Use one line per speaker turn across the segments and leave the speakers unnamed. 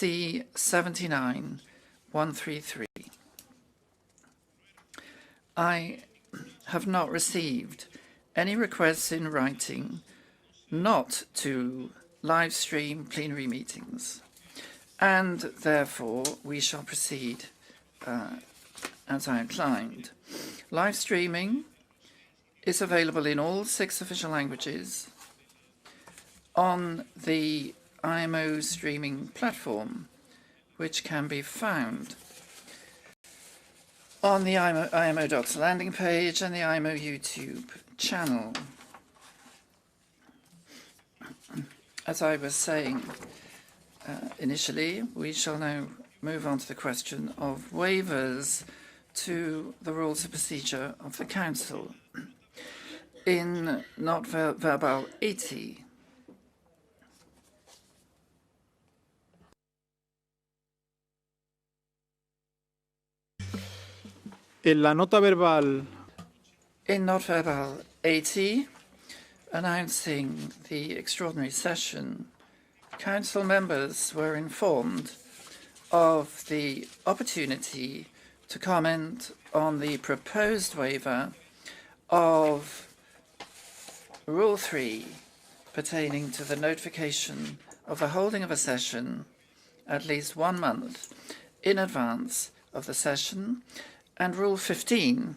C79-133. I have not received any requests in writing not to live stream plenary meetings, and therefore we shall proceed as outlined. Live streaming is available in all 6 official languages on the IMO streaming platform, which can be found on the IMO Docs landing page and the IMO YouTube channel. As I was saying initially, we shall now move on to the question of waivers to the rules of procedure of the Council. In Not Verbal 80,
En la nota verbal
in Not Verbal 80, announcing the extraordinary session, Council members were informed of the opportunity to comment on the proposed waiver of Rule 3 pertaining to the notification of the holding of a session at least 1 month in advance of the session, and Rule 15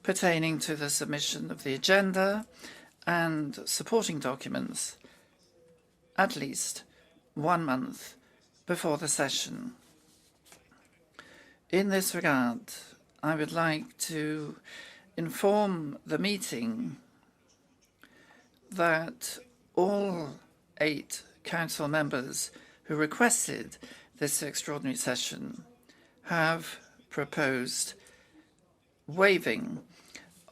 pertaining to the submission of the agenda and supporting documents at least 1 month before the session. In this regard, I would like to inform the meeting that all 8 Council members who requested this extraordinary session have proposed waiving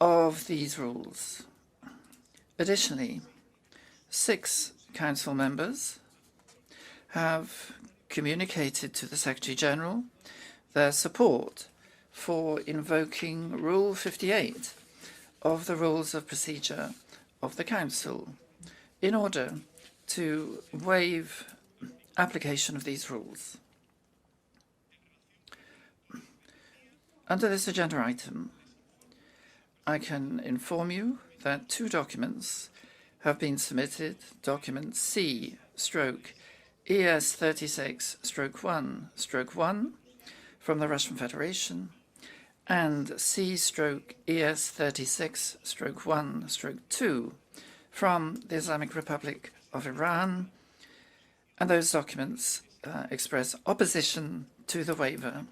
of these rules. Additionally, 6 Council members have communicated to the Secretary-General their support for invoking Rule 58 of the Rules of Procedure of the Council in order to waive application of these rules. Under this agenda item, I can inform you that 2 documents have been submitted, document C/ES36/1/1 from the Russian Federation and C/ES36/1/2 from the Islamic Republic of Iran, and those documents express opposition to the waiver.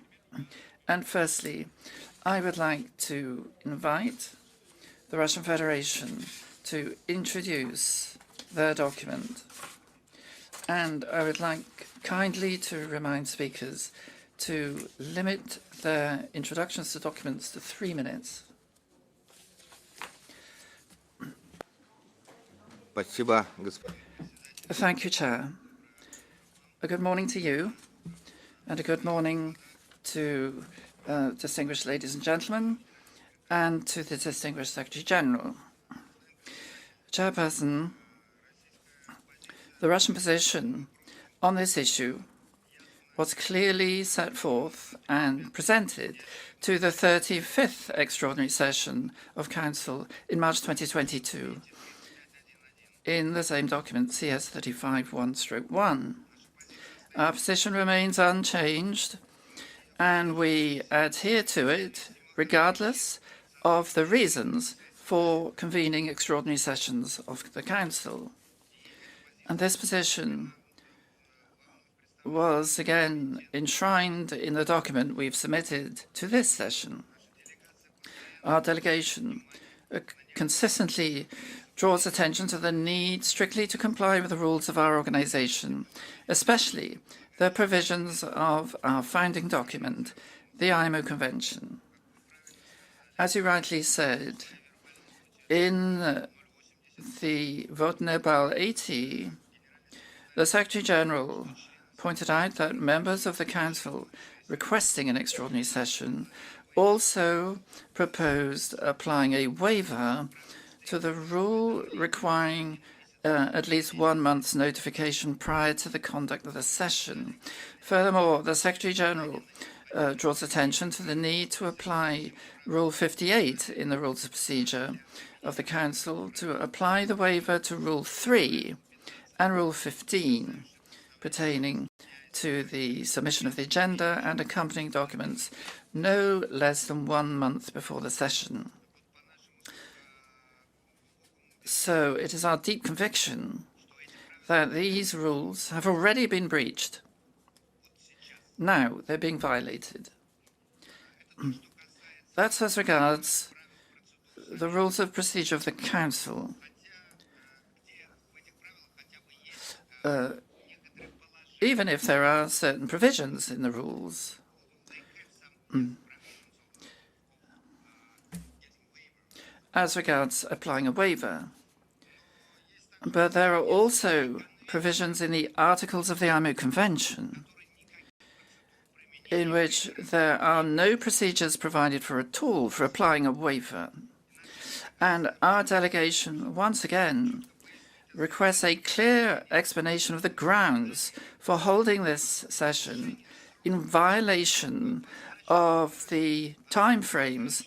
And firstly, I would like to invite the Russian Federation to introduce their document. And I would like kindly to remind speakers to limit their introductions to documents to 3 minutes. Thank you, Chair. A good morning to you, and a good morning to distinguished ladies and gentlemen, and to the distinguished Secretary-General. Chairperson, the Russian position on this issue was clearly set forth and presented to the 35th Extraordinary Session of Council in March 2022 in the same document, CS35-1/1. Our position remains unchanged, and we adhere to it regardless of the reasons for convening extraordinary sessions of the Council. And this position was again enshrined in the document we've submitted to this session. Our delegation consistently draws attention to the need strictly to comply with the rules of our organization, especially the provisions of our founding document, the IMO Convention. As you rightly said, in the vote Nebal 80, the Secretary-General pointed out that members of the Council requesting an extraordinary session also proposed applying a waiver to the rule requiring at least 1 month's notification prior to the conduct of the session. Furthermore, the Secretary-General draws attention to the need to apply Rule 58 in the Rules of Procedure of the Council to apply the waiver to Rule 3 and Rule 15 pertaining to the submission of the agenda and accompanying documents no less than 1 month before the session. So it is our deep conviction that these rules have already been breached. Now they're being violated. That's as regards the rules of procedure of the Council. Even if there are certain provisions in the rules as regards applying a waiver. But there are also provisions in the Articles of the IMO Convention in which there are no procedures provided for at all for applying a waiver. And our delegation, once again, requests a clear explanation of the grounds for holding this session in violation of the timeframes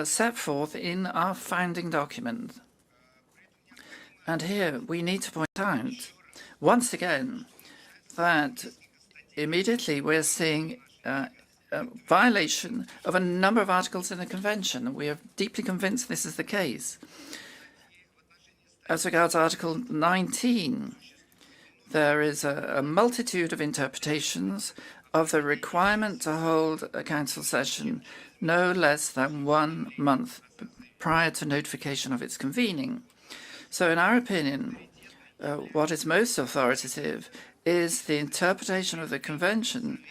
set forth in our founding document. And here we need to point out, once again, that immediately we're seeing a violation of a number of articles in the Convention, and we are deeply convinced this is the case. As regards Article 19, there is a multitude of interpretations of the requirement to hold a council session no less than 1 month prior to notification of its convening. So in our opinion, what is most authoritative is the interpretation of the Convention,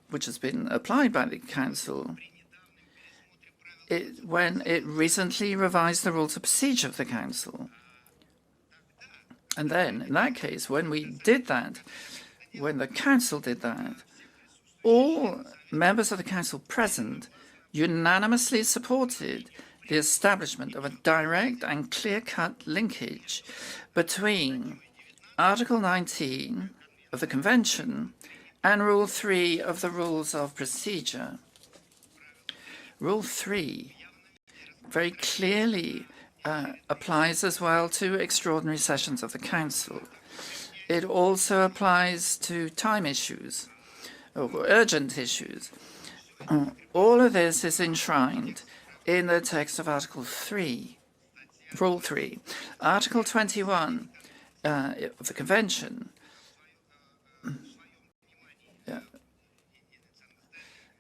which has been applied by the Council when it recently revised the rules of procedure of the Council. And then, in that case, when we did that, when the Council did that, all members of the Council present unanimously supported the establishment of a direct and clear-cut linkage between Article 19 of the Convention and Rule 3 of the Rules of Procedure. Rule 3 very clearly applies as well to extraordinary sessions of the Council. It also applies to time issues, or urgent issues. All of this is enshrined in the text of Article 3, Rule 3. Article 21 of the Convention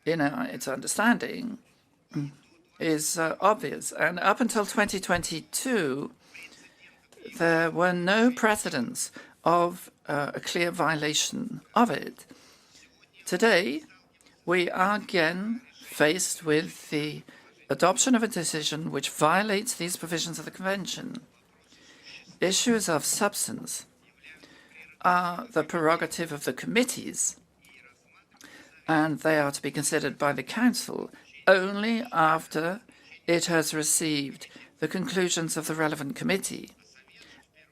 in its understanding is obvious. And up until 2022, there were no precedents of a clear violation of it. Today, we are again faced with the adoption of a decision which violates these provisions of the Convention. Issues of substance are the prerogative of the committees, and they are to be considered by the Council only after it has received the conclusions of the relevant committee,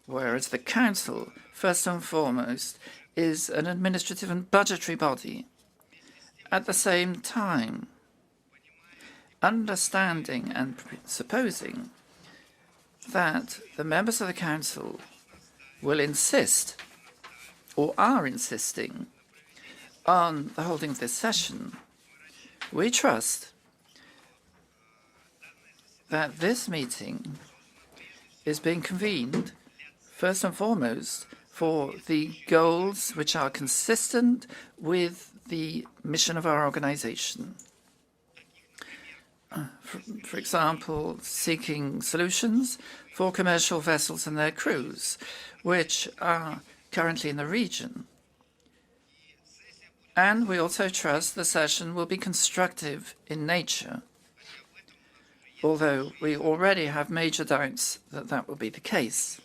whereas the Council, first and foremost, is an administrative and budgetary body. At the same time, understanding and supposing that the members of the Council will insist, or are insisting, on the holding of this session, we trust that this meeting is being convened first and foremost for the goals which are consistent with the mission of our organization. For example, seeking solutions for commercial vessels and their crews, which are currently in the region. And we also trust the session will be constructive in nature, although we already have major doubts that that will be the case.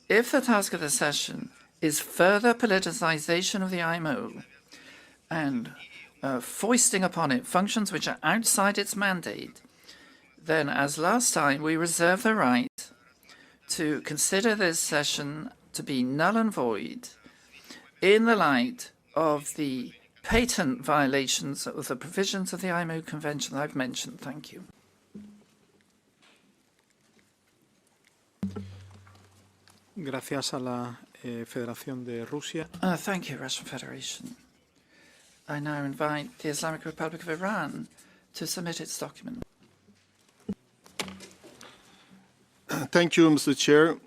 If the task of the session is further politicization of the IMO and foisting upon it functions which are outside its mandate, then, as last time, we reserve the right to consider this session to be null and void in the light of the patent violations of the provisions of the IMO Convention I've mentioned. Thank you.
Gracias a la Federación de Rusia.
Thank you, Russian Federation. I now invite the Islamic Republic of Iran to submit its document.
Thank you, Mr. Chair.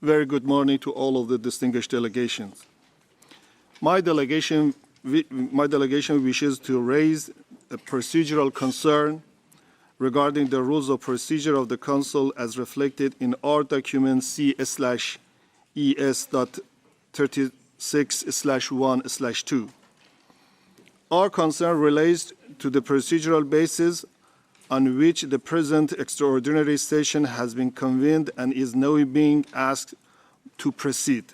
Very good morning to all of the distinguished delegations. My delegation wishes to raise a procedural concern regarding the rules of procedure of the Council as reflected in our document C/ES.36/1/2. Our concern relates to the procedural basis on which the present extraordinary session has been convened and is now being asked to proceed.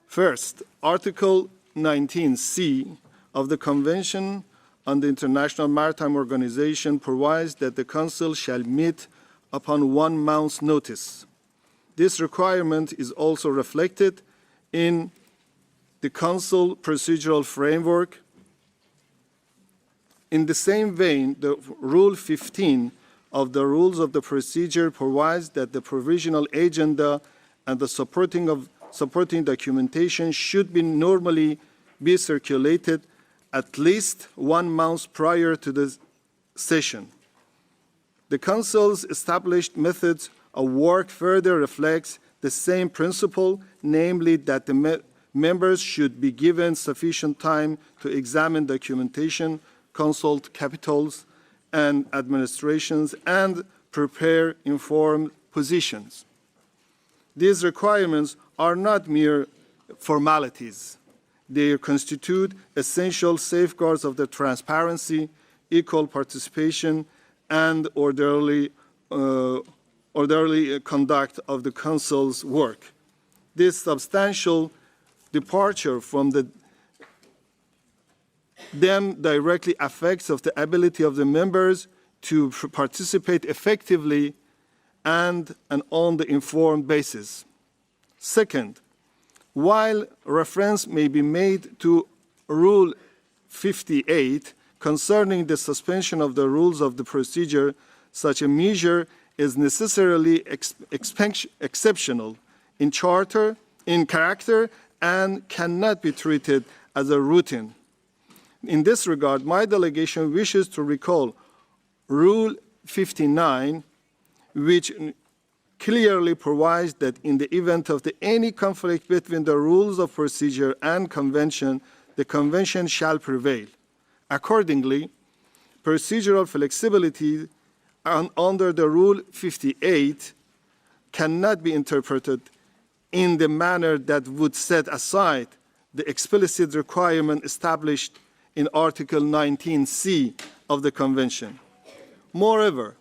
First, Article 19C of the Convention on the International Maritime Organization provides that the Council shall meet upon 1 month's notice. This requirement is also reflected in the Council procedural framework. In the same vein, the Rule 15 of the Rules of the Procedure provides that the provisional agenda and the supporting documentation should normally be circulated at least 1 month prior to the session. The Council's established methods of work further reflects the same principle, namely that the members should be given sufficient time to examine documentation, consult capitals and administrations, and prepare informed positions. These requirements are not mere formalities. They constitute essential safeguards of the transparency, equal participation, and orderly conduct of the Council's work. This substantial departure from the directly affects of the ability of the members to participate effectively and on the informed basis. Second, while reference may be made to Rule 58 concerning the suspension of the rules of the procedure, such a measure is necessarily exceptional in character and cannot be treated as a routine. In this regard, my delegation wishes to recall Rule 59, which clearly provides that in the event of any conflict between the rules of procedure and convention, the convention shall prevail. Accordingly, procedural flexibility under the Rule 58 cannot be interpreted in the manner that would set aside the explicit requirement established in Article 19C of the Convention. Moreover,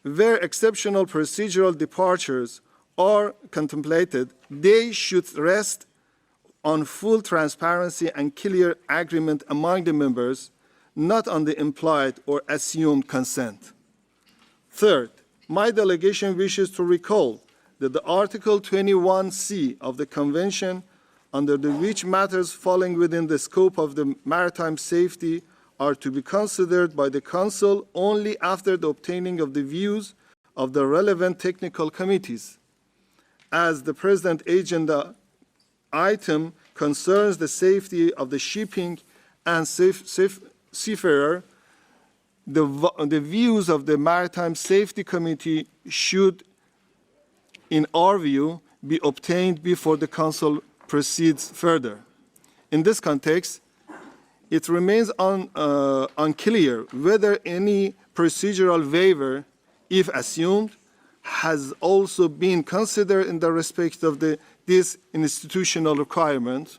where exceptional procedural departures are contemplated, they should rest on full transparency and clear agreement among the members, not on the implied or assumed consent. Third, my delegation wishes to recall that the Article 21C of the Convention, under which matters falling within the scope of the maritime safety are to be considered by the Council only after the obtaining of the views of the relevant technical committees. As the present agenda item concerns the safety of the shipping and seafarer, the views of the Maritime Safety Committee should, in our view, be obtained before the Council proceeds further. In this context, it remains unclear whether any procedural waiver, if assumed, has also been considered in the respect of this institutional requirement.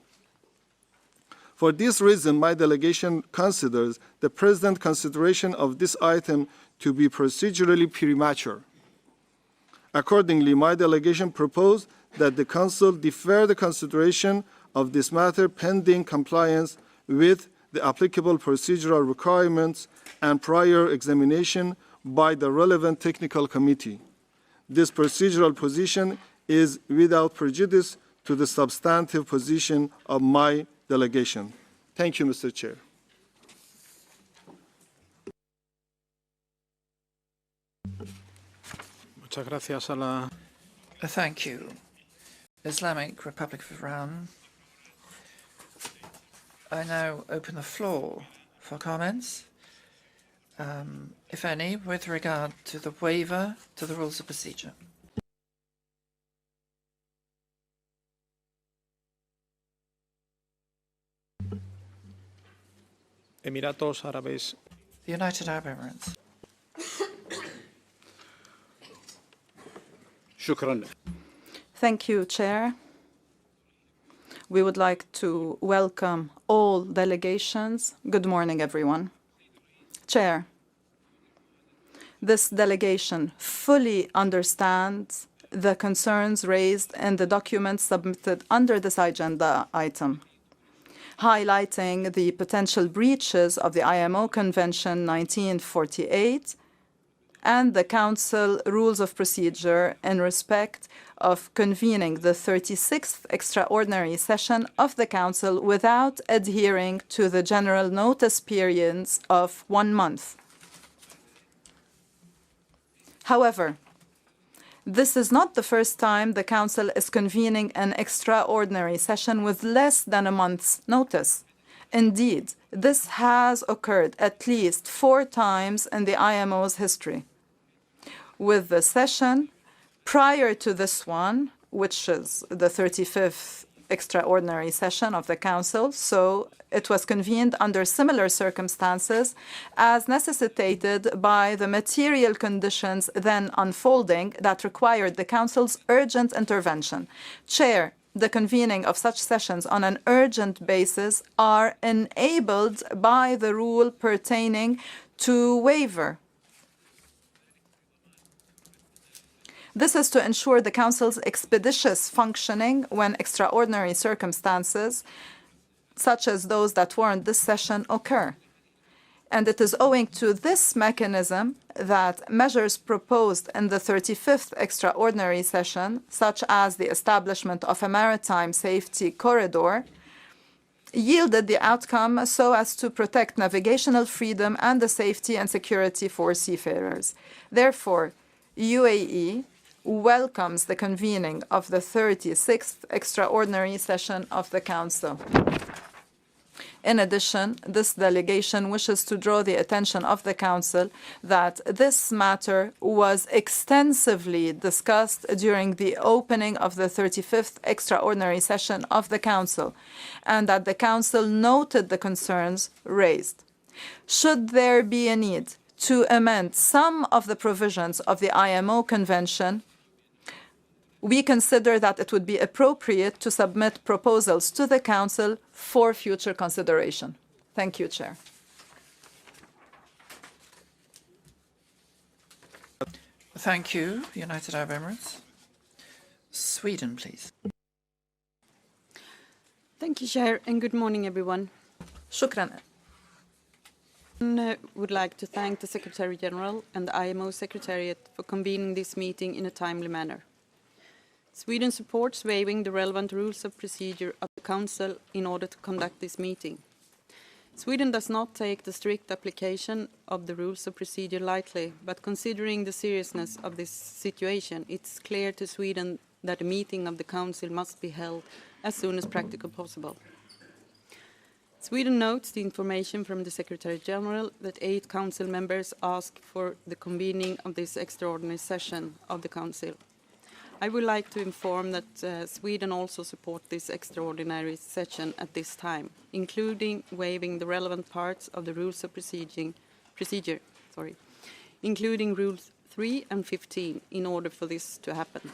For this reason, my delegation considers the present consideration of this item to be procedurally premature. Accordingly, my delegation proposed that the Council defer the consideration of this matter pending compliance with the applicable procedural requirements and prior examination by the relevant technical committee. This procedural position is without prejudice to the substantive position of my delegation. Thank you, Mr. Chair.
Muchas gracias a la...
Thank you. Islamic Republic of Iran. I now open the floor for comments, if any, with regard to the waiver to the rules of procedure.
Emiratos Árabes.
The United Arab Emirates.
Shukran.
Thank you, Chair. We would like to welcome all delegations. Good morning, everyone. Chair, this delegation fully understands the concerns raised in the documents submitted under this agenda item, highlighting the potential breaches of the IMO Convention 1948 and the Council Rules of Procedure in respect of convening the 36th extraordinary session of the Council without adhering to the general notice periods of 1 month. However, this is not the first time the Council is convening an extraordinary session with less than a month's notice. Indeed, this has occurred at least 4 times in the IMO's history, with the session prior to this one, which is the 35th extraordinary session of the Council, so it was convened under similar circumstances as necessitated by the material conditions then unfolding that required the Council's urgent intervention. Chair, the convening of such sessions on an urgent basis are enabled by the rule pertaining to waiver. This is to ensure the Council's expeditious functioning when extraordinary circumstances, such as those that warrant this session, occur. And it is owing to this mechanism that measures proposed in the 35th extraordinary session, such as the establishment of a maritime safety corridor, yielded the outcome so as to protect navigational freedom and the safety and security for seafarers. Therefore, UAE welcomes the convening of the 36th extraordinary session of the Council. In addition, this delegation wishes to draw the attention of the Council that this matter was extensively discussed during the opening of the 35th extraordinary session of the Council, and that the Council noted the concerns raised. Should there be a need to amend some of the provisions of the IMO Convention, we consider that it would be appropriate to submit proposals to the Council for future consideration. Thank you, Chair.
Thank you, United Arab Emirates. Sweden, please.
Thank you, Chair, and good morning, everyone.
Shukran.
I would like to thank the Secretary General and the IMO Secretariat for convening this meeting in a timely manner. Sweden supports waiving the relevant rules of procedure of the Council in order to conduct this meeting. Sweden does not take the strict application of the rules of procedure lightly, but considering the seriousness of this situation, it's clear to Sweden that a meeting of the Council must be held as soon as practically possible. Sweden notes the information from the Secretary General that 8 Council members asked for the convening of this extraordinary session of the Council. I would like to inform that Sweden also supports this extraordinary session at this time, including waiving the relevant parts of the rules of procedure, including Rules 3 and 15, in order for this to happen.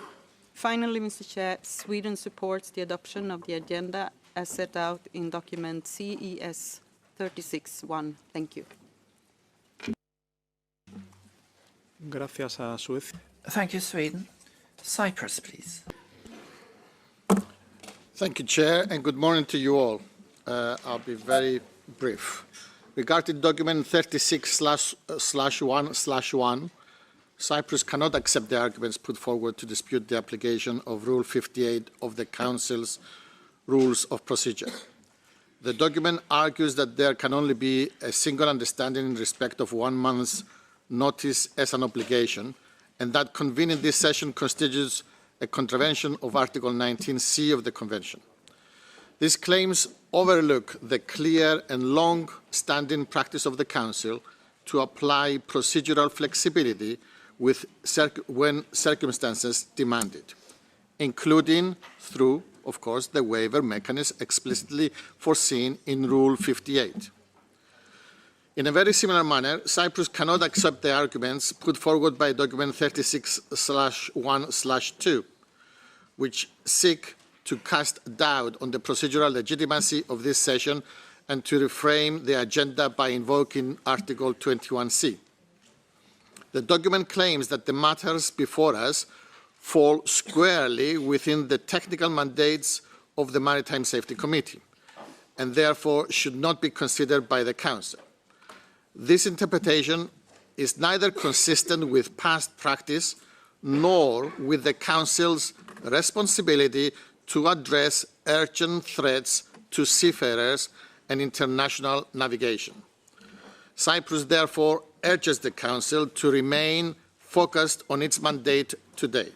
Finally, Mr. Chair, Sweden supports the adoption of the agenda as set out in document CES 36-1. Thank you.
Gracias a Suecia.
Thank you, Sweden. Cyprus, please.
Thank you, Chair, and good morning to you all. I'll be very brief. Regarding document 36/1/1, Cyprus cannot accept the arguments put forward to dispute the application of Rule 58 of the Council's Rules of Procedure. The document argues that there can only be a single understanding in respect of 1 month's notice as an obligation, and that convening this session constitutes a contravention of Article 19C of the Convention. These claims overlook the clear and long-standing practice of the Council to apply procedural flexibility when circumstances demand it, including through, of course, the waiver mechanism explicitly foreseen in Rule 58. In a very similar manner, Cyprus cannot accept the arguments put forward by document 36/1/2, which seek to cast doubt on the procedural legitimacy of this session and to reframe the agenda by invoking Article 21C. The document claims that the matters before us fall squarely within the technical mandates of the Maritime Safety Committee and therefore should not be considered by the Council. This interpretation is neither consistent with past practice nor with the Council's responsibility to address urgent threats to seafarers and international navigation. Cyprus therefore urges the Council to remain focused on its mandate today,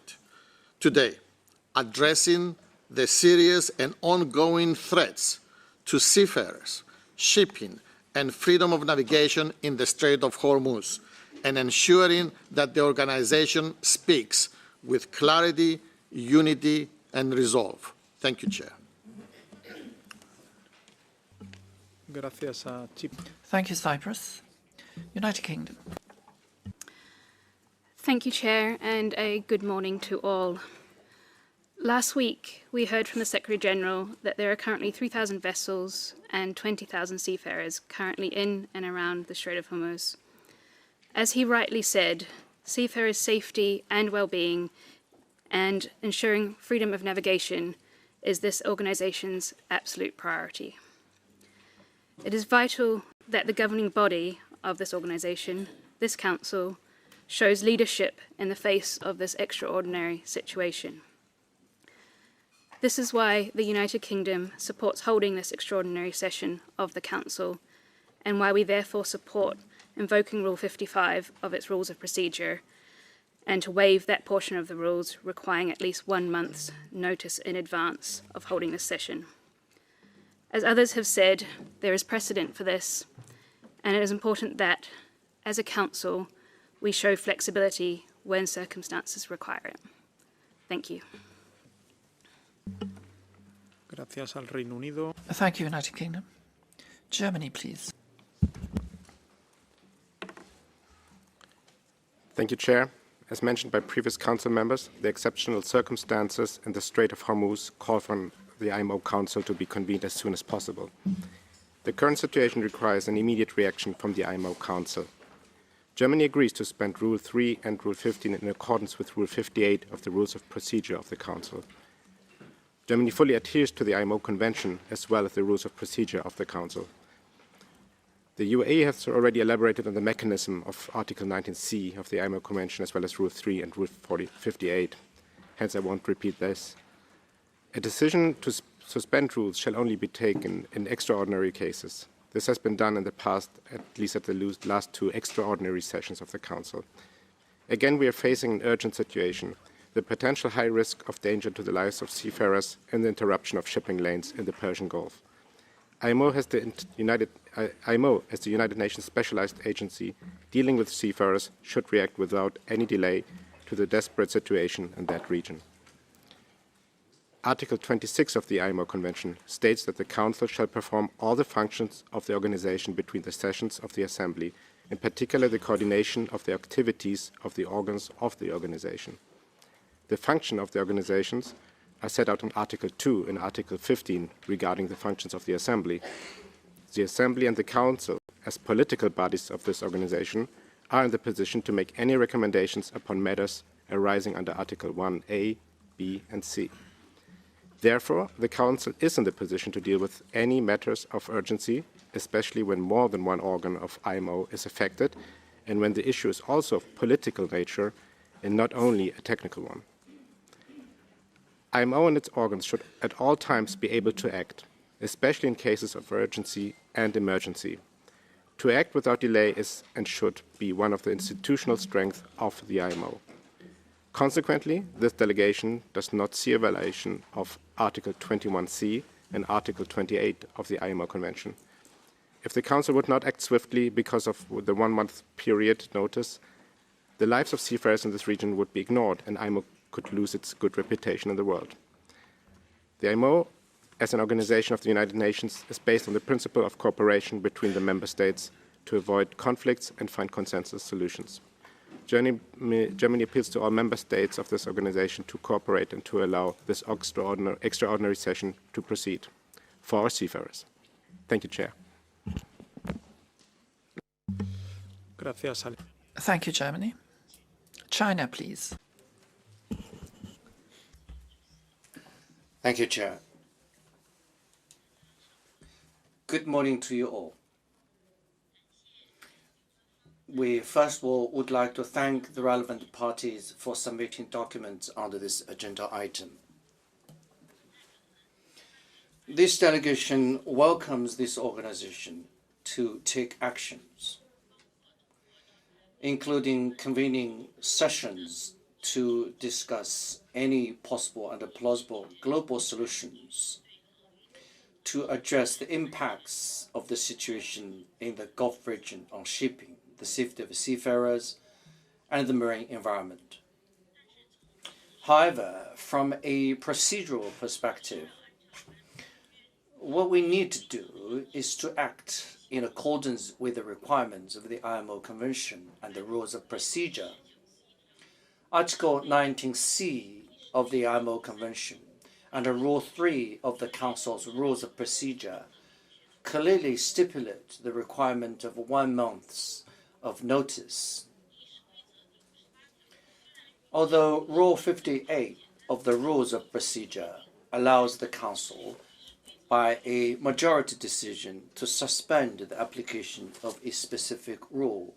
addressing the serious and ongoing threats to seafarers, shipping, and freedom of navigation in the Strait of Hormuz, and ensuring that the organization speaks with clarity, unity, and resolve. Thank you, Chair.
Gracias a Chipre.
Thank you, Cyprus. United Kingdom.
Thank you, Chair, and a good morning to all. Last week, we heard from the Secretary-General that there are currently 3,000 vessels and 20,000 seafarers currently in and around the Strait of Hormuz. As he rightly said, seafarers' safety and well-being and ensuring freedom of navigation is this organisation's absolute priority. It is vital that the governing body of this organisation, this Council, shows leadership in the face of this extraordinary situation. This is why the United Kingdom supports holding this extraordinary session of the Council, and why we therefore support invoking Rule 55 of its Rules of Procedure, and to waive that portion of the rules requiring at least 1 month's notice in advance of holding this session. As others have said, there is precedent for this, and it is important that, as a Council, we show flexibility when circumstances require it. Thank you.
Gracias al Reino Unido.
Thank you, United Kingdom. Germany, please.
Thank you, Chair. As mentioned by previous Council members, the exceptional circumstances in the Strait of Hormuz call for the IMO Council to be convened as soon as possible. The current situation requires an immediate reaction from the IMO Council. Germany agrees to suspend Rule 3 and Rule 15 in accordance with Rule 58 of the Rules of Procedure of the Council. Germany fully adheres to the IMO Convention as well as the Rules of Procedure of the Council. The UAE has already elaborated on the mechanism of Article 19C of the IMO Convention as well as Rule 3 and Rule 58. Hence, I won't repeat this. A decision to suspend rules shall only be taken in extraordinary cases. This has been done in the past, at least at the last 2 extraordinary sessions of the Council. Again, we are facing an urgent situation, the potential high risk of danger to the lives of seafarers and the interruption of shipping lanes in the Persian Gulf. IMO, as the United Nations specialized agency dealing with seafarers, should react without any delay to the desperate situation in that region. Article 26 of the IMO Convention states that the Council shall perform all the functions of the organization between the sessions of the Assembly, in particular the coordination of the activities of the organs of the organization. The function of the organizations are set out in Article 2 and Article 15 regarding the functions of the Assembly. The Assembly and the Council, as political bodies of this organization, are in the position to make any recommendations upon matters arising under Article 1A, B, and C. Therefore, the Council is in the position to deal with any matters of urgency, especially when more than one organ of IMO is affected, and when the issue is also of political nature and not only a technical one. IMO and its organs should at all times be able to act, especially in cases of urgency and emergency. To act without delay is and should be one of the institutional strengths of the IMO. Consequently, this delegation does not see a violation of Article 21C and Article 28 of the IMO Convention. If the Council would not act swiftly because of the 1 month period notice, the lives of seafarers in this region would be ignored and IMO could lose its good reputation in the world. The IMO, as an organization of the United Nations, is based on the principle of cooperation between the member states to avoid conflicts and find consensus solutions. Germany appeals to all member states of this organization to cooperate and to allow this extraordinary session to proceed for our seafarers. Thank you, Chair.
Gracias,
Thank you, Germany. China, please.
Thank you, Chair. Good morning to you all. We first of all would like to thank the relevant parties for submitting documents under this agenda item. This delegation welcomes this organization to take actions, including convening sessions to discuss any possible and plausible global solutions to address the impacts of the situation in the Gulf region on shipping, the safety of seafarers, and the marine environment. However, from a procedural perspective, what we need to do is to act in accordance with the requirements of the IMO Convention and the rules of procedure. Article 19C of the IMO Convention and Rule 3 of the Council's Rules of Procedure clearly stipulate the requirement of 1 month of notice. Although Rule 58 of the Rules of Procedure allows the Council, by a majority decision, to suspend the application of a specific rule,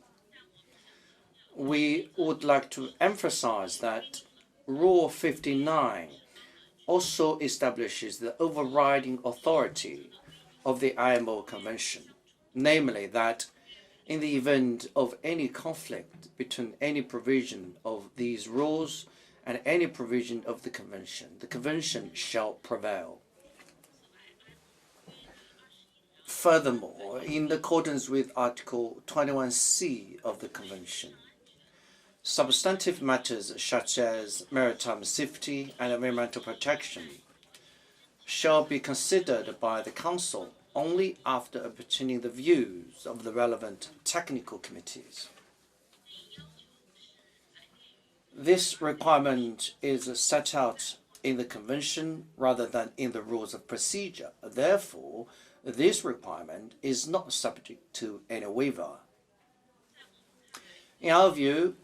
we would like to emphasize that Rule 59 also establishes the overriding authority of the IMO Convention, namely that in the event of any conflict between any provision of these rules and any provision of the Convention shall prevail. Furthermore, in accordance with Article 21C of the Convention, substantive matters such as maritime safety and environmental protection shall be considered by the Council only after obtaining the views of the relevant technical committees. This requirement is set out in the Convention rather than in the Rules of Procedure. Therefore, this requirement is not subject to any waiver. In our view,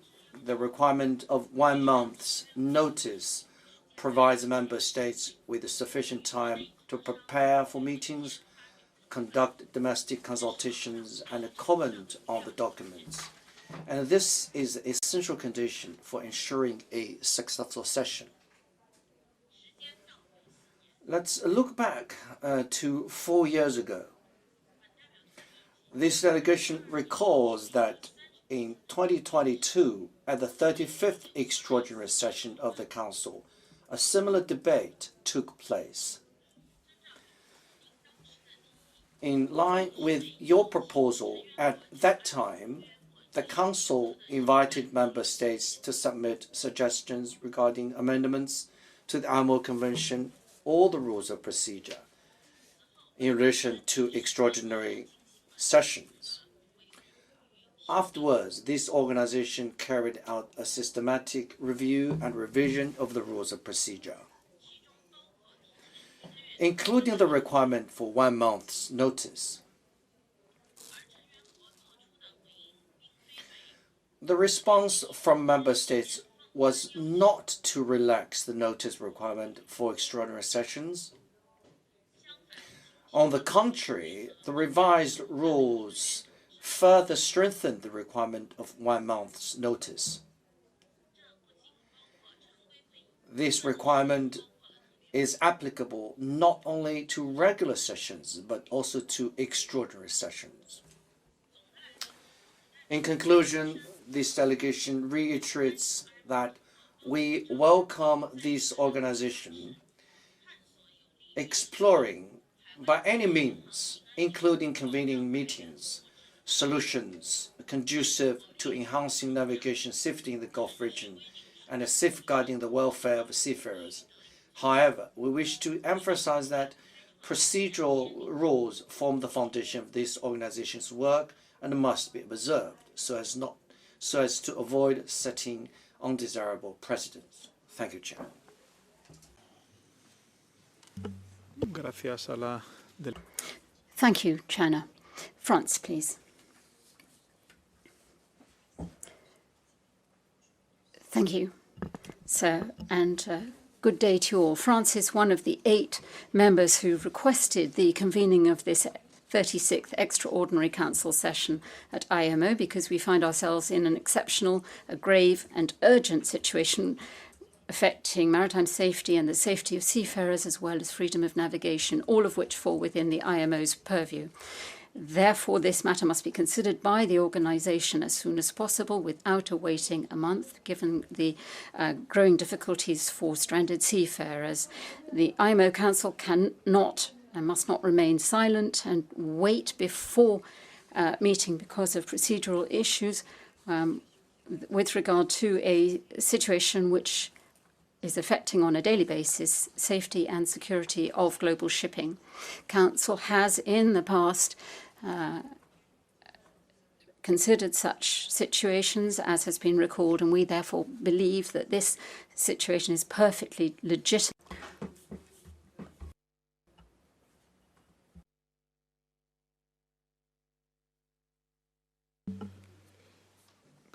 the requirement of 1 month's notice provides member states with sufficient time to prepare for meetings, conduct domestic consultations, and comment on the documents. And this is an essential condition for ensuring a successful session. Let's look back to 4 years ago. This delegation recalls that in 2022, at the 35th extraordinary session of the Council, a similar debate took place. In line with your proposal, at that time, the Council invited member states to submit suggestions regarding amendments to the IMO Convention or the Rules of Procedure in relation to extraordinary sessions. Afterwards, this organization carried out a systematic review and revision of the Rules of Procedure, including the requirement for 1 month's notice. The response from member states was not to relax the notice requirement for extraordinary sessions. On the contrary, the revised rules further strengthen the requirement of 1 month's notice. This requirement is applicable not only to regular sessions, but also to extraordinary sessions. In conclusion, this delegation reiterates that we welcome this organization exploring by any means, including convening meetings, solutions conducive to enhancing navigation safety in the Gulf region and safeguarding the welfare of seafarers. However, we wish to emphasize that procedural rules form the foundation of this organization's work and must be observed so as to avoid setting undesirable precedents. Thank you, Chair.
Gracias a la
Thank you, Chana. France, please. Thank you, sir, and good day to you all. France is one of the 8 members who requested the convening of this 36th Extraordinary Council session at IMO because we find ourselves in an exceptional, a grave and urgent situation affecting maritime safety and the safety of seafarers as well as freedom of navigation, all of which fall within the IMO's purview. Therefore, this matter must be considered by the organisation as soon as possible without awaiting a month, given the growing difficulties for stranded seafarers. The IMO Council cannot and must not remain silent and wait before meeting because of procedural issues with regard to a situation which is affecting on a daily basis safety and security of global shipping. Council has in the past considered such situations, as has been recalled, and we therefore believe that this situation is perfectly legitimate.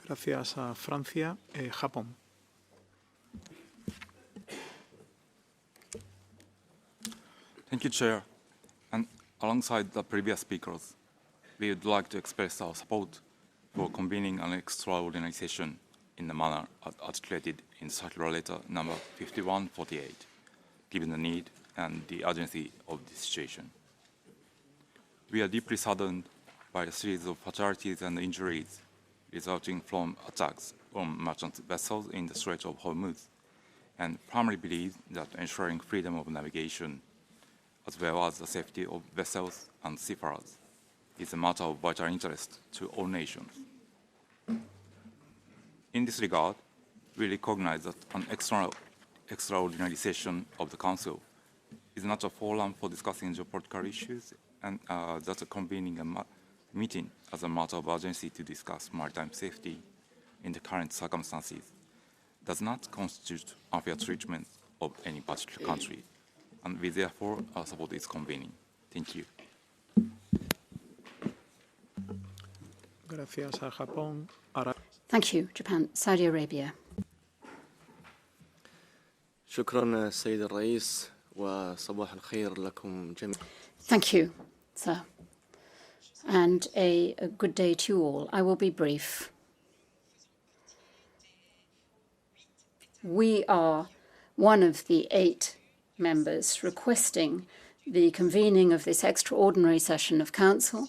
Gracias a Francia, Japón.
Thank you, Chair. And alongside the previous speakers, we would like to express our support for convening an extraordinary session in the manner articulated in Circular Letter number 5148, given the need and the urgency of the situation. We are deeply saddened by a series of fatalities and injuries resulting from attacks on merchant vessels in the Strait of Hormuz, and firmly believe that ensuring freedom of navigation as well as the safety of vessels and seafarers is a matter of vital interest to all nations. In this regard, we recognize that an extraordinary session of the Council is not a forum for discussing geopolitical issues, and that convening a meeting as a matter of urgency to discuss maritime safety in the current circumstances does not constitute unfair treatment of any particular country, and we therefore support its convening. Thank you.
Gracias a Japón.
Thank you, Japan. Saudi Arabia.
شكرا سيد الرئيس وصباح الخير لكم جميعا.
Thank you, sir. And a good day to you all. I will be brief. We are one of the 8 members requesting the convening of this extraordinary session of Council,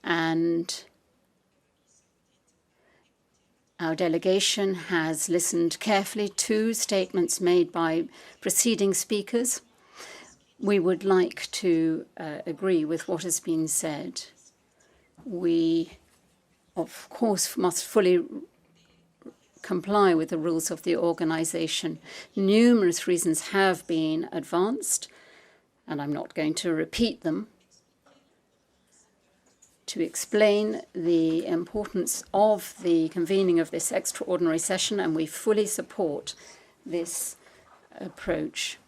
and our delegation has listened carefully to statements made by preceding speakers. We would like to agree with what has been said. We, of course, must fully comply with the rules of the organization. Numerous reasons have been advanced, and I'm not going to repeat them, to explain the importance of the convening of this extraordinary session, and we fully support this approach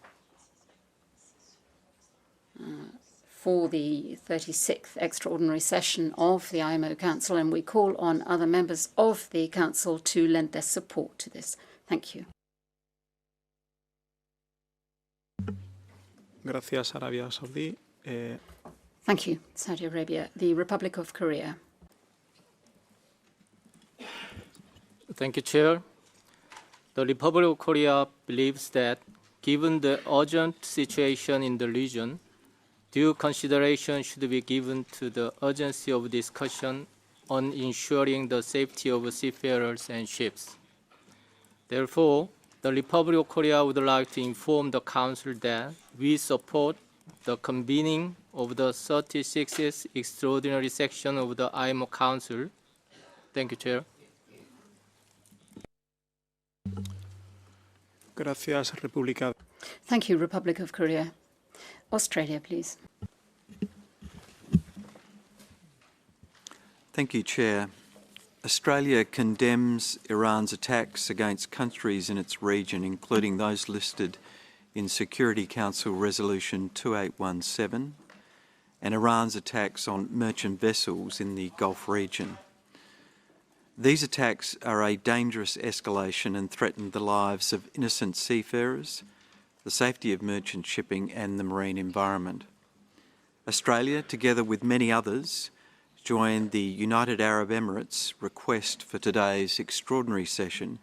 for the 36th extraordinary session of the IMO Council, and we call on other members of the Council to lend their support to this. Thank you.
Gracias, Arabia Saudí.
Thank you, Saudi Arabia. The Republic of Korea.
Thank you, Chair. The Republic of Korea believes that, given the urgent situation in the region, due consideration should be given to the urgency of discussion on ensuring the safety of seafarers and ships. Therefore, the Republic of Korea would like to inform the Council that we support the convening of the 36th Extraordinary Session of the IMO Council. Thank you, Chair.
Gracias, República.
Thank you, Republic of Korea. Australia, please.
Thank you, Chair. Australia condemns Iran's attacks against countries in its region, including those listed in Security Council Resolution 2817, and Iran's attacks on merchant vessels in the Gulf region. These attacks are a dangerous escalation and threaten the lives of innocent seafarers, the safety of merchant shipping and the marine environment. Australia, together with many others, joined the United Arab Emirates' request for today's extraordinary session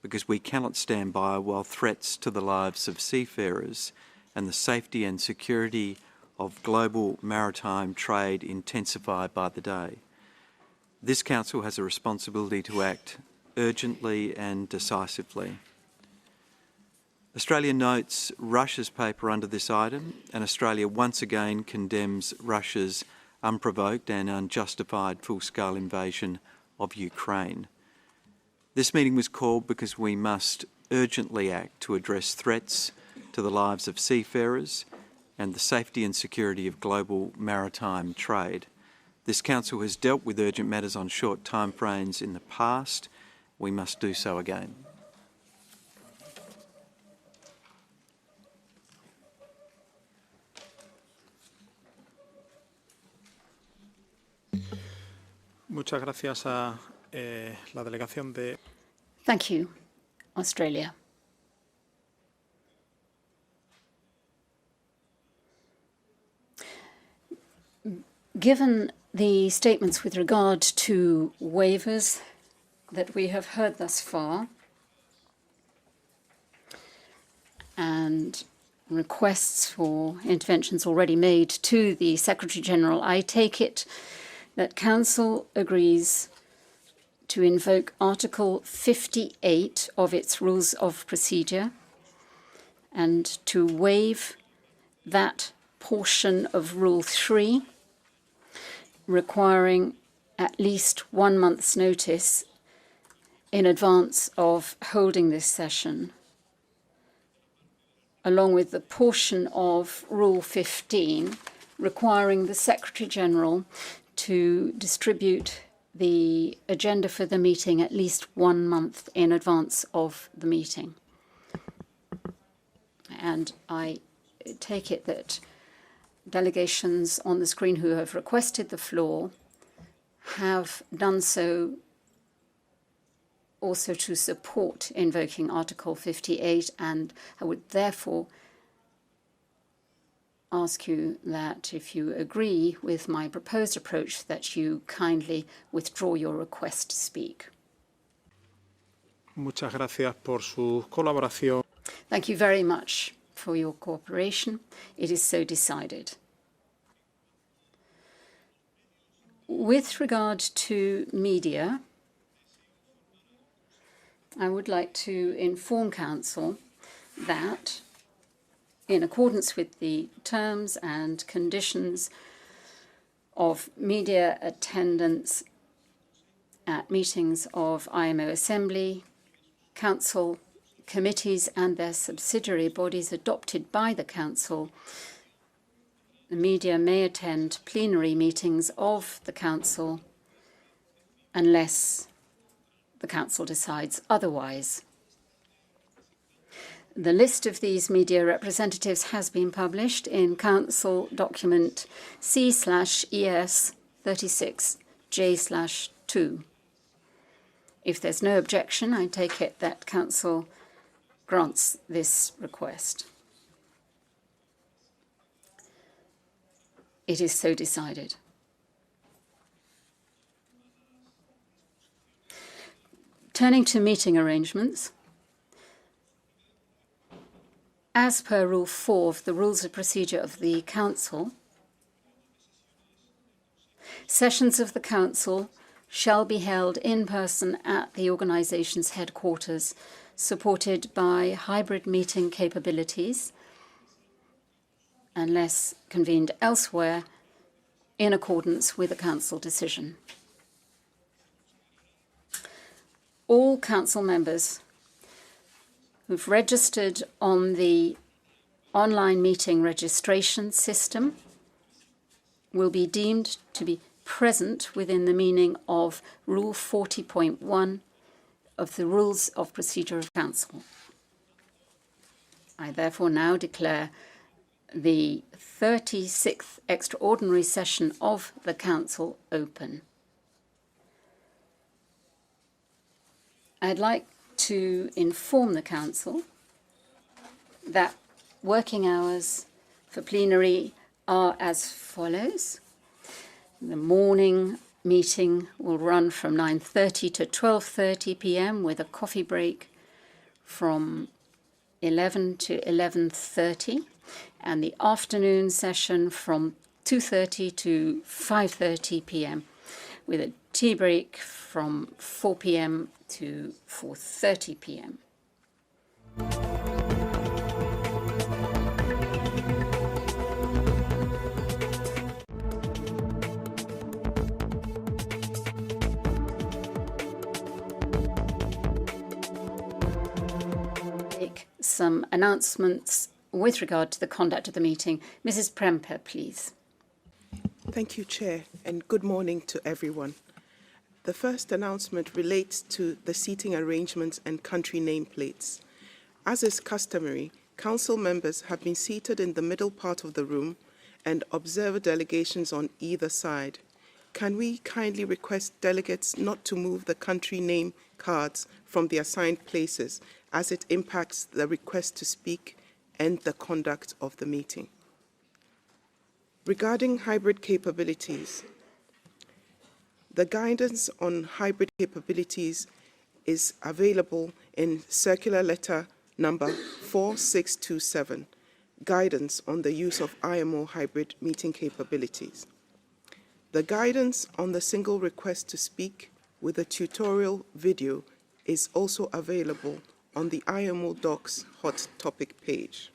because we cannot stand by while threats to the lives of seafarers and the safety and security of global maritime trade intensify by the day. This Council has a responsibility to act urgently and decisively. Australia notes Russia's paper under this item, and Australia once again condemns Russia's unprovoked and unjustified full-scale invasion of Ukraine. This meeting was called because we must urgently act to address threats to the lives of seafarers and the safety and security of global maritime trade. This Council has dealt with urgent matters on short timeframes in the past. We must do so again.
Muchas gracias a la delegación de...
Thank you, Australia. Given the statements with regard to waivers that we have heard thus far and requests for interventions already made to the Secretary-General, I take it that Council agrees to invoke Article 58 of its Rules of Procedure and to waive that portion of Rule 3 requiring at least 1 month's notice in advance of holding this session, along with the portion of Rule 15 requiring the Secretary-General to distribute the agenda for the meeting at least 1 month in advance of the meeting. And I take it that delegations on the screen who have requested the floor have done so also to support invoking Article 58, and I would therefore ask you that if you agree with my proposed approach, that you kindly withdraw your request to speak.
Muchas gracias por su colaboración.
Thank you very much for your cooperation. It is so decided. With regard to media, I would like to inform Council that, in accordance with the terms and conditions of media attendance at meetings of IMO Assembly, Council, committees and their subsidiary bodies adopted by the Council, the media may attend plenary meetings of the Council unless the Council decides otherwise. The list of these media representatives has been published in Council document C/ES 36J/2. If there's no objection, I take it that Council grants this request. It is so decided. Turning to meeting arrangements, as per Rule 4 of the Rules of Procedure of the Council, sessions of the Council shall be held in person at the organisation's headquarters, supported by hybrid meeting capabilities, unless convened elsewhere, in accordance with a Council decision. All Council members who've registered on the online meeting registration system will be deemed to be present within the meaning of Rule 40.1 of the Rules of Procedure of Council. I therefore now declare the 36th Extraordinary Session of the Council open. I'd like to inform the Council that working hours for plenary are as follows. The morning meeting will run from 9:30 to 12:30 p.m. with a coffee break from 11 to 11:30, and the afternoon session from 2:30 to 5:30 p.m. with a tea break from 4 p.m. to 4:30 p.m. Some announcements with regard to the conduct of the meeting. Mrs. Premper, please.
Thank you, Chair, and good morning to everyone. The first announcement relates to the seating arrangements and country nameplates. As is customary, Council members have been seated in the middle part of the room and observer delegations on either side. Can we kindly request delegates not to move the country name cards from the assigned places, as it impacts the request to speak and the conduct of the meeting? Regarding hybrid capabilities, the guidance on hybrid capabilities is available in Circular Letter number 4627, Guidance on the Use of IMO Hybrid Meeting Capabilities. The guidance on the single request to speak with a tutorial video is also available on the IMO Docs Hot Topic page.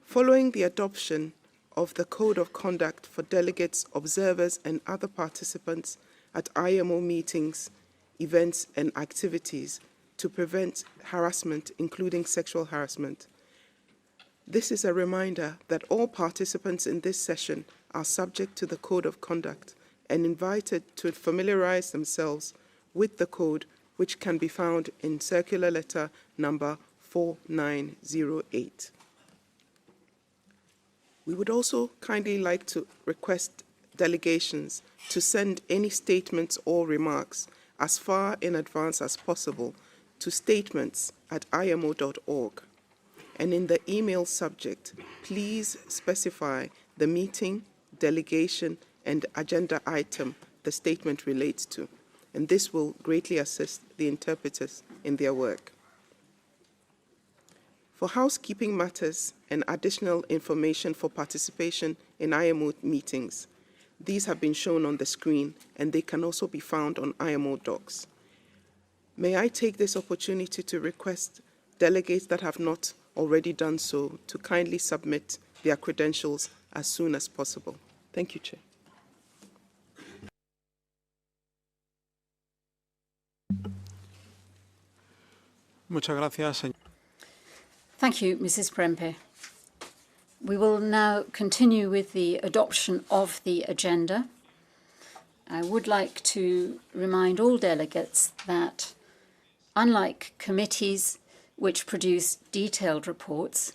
Following the adoption of the Code of Conduct for delegates, observers, and other participants at IMO meetings, events, and activities to prevent harassment, including sexual harassment, this is a reminder that all participants in this session are subject to the Code of Conduct and invited to familiarize themselves with the code, which can be found in Circular Letter number 4908. We would also kindly like to request delegations to send any statements or remarks as far in advance as possible to statements@imo.org. And in the email subject, please specify the meeting, delegation, and agenda item the statement relates to. And this will greatly assist the interpreters in their work. For housekeeping matters and additional information for participation in IMO meetings, these have been shown on the screen, and they can also be found on IMO Docs. May I take this opportunity to request delegates that have not already done so to kindly submit their credentials as soon as possible. Thank you, Chair.
Muchas gracias, señor.
Thank you, Mrs. Prempe. We will now continue with the adoption of the agenda. I would like to remind all delegates that, unlike committees which produce detailed reports,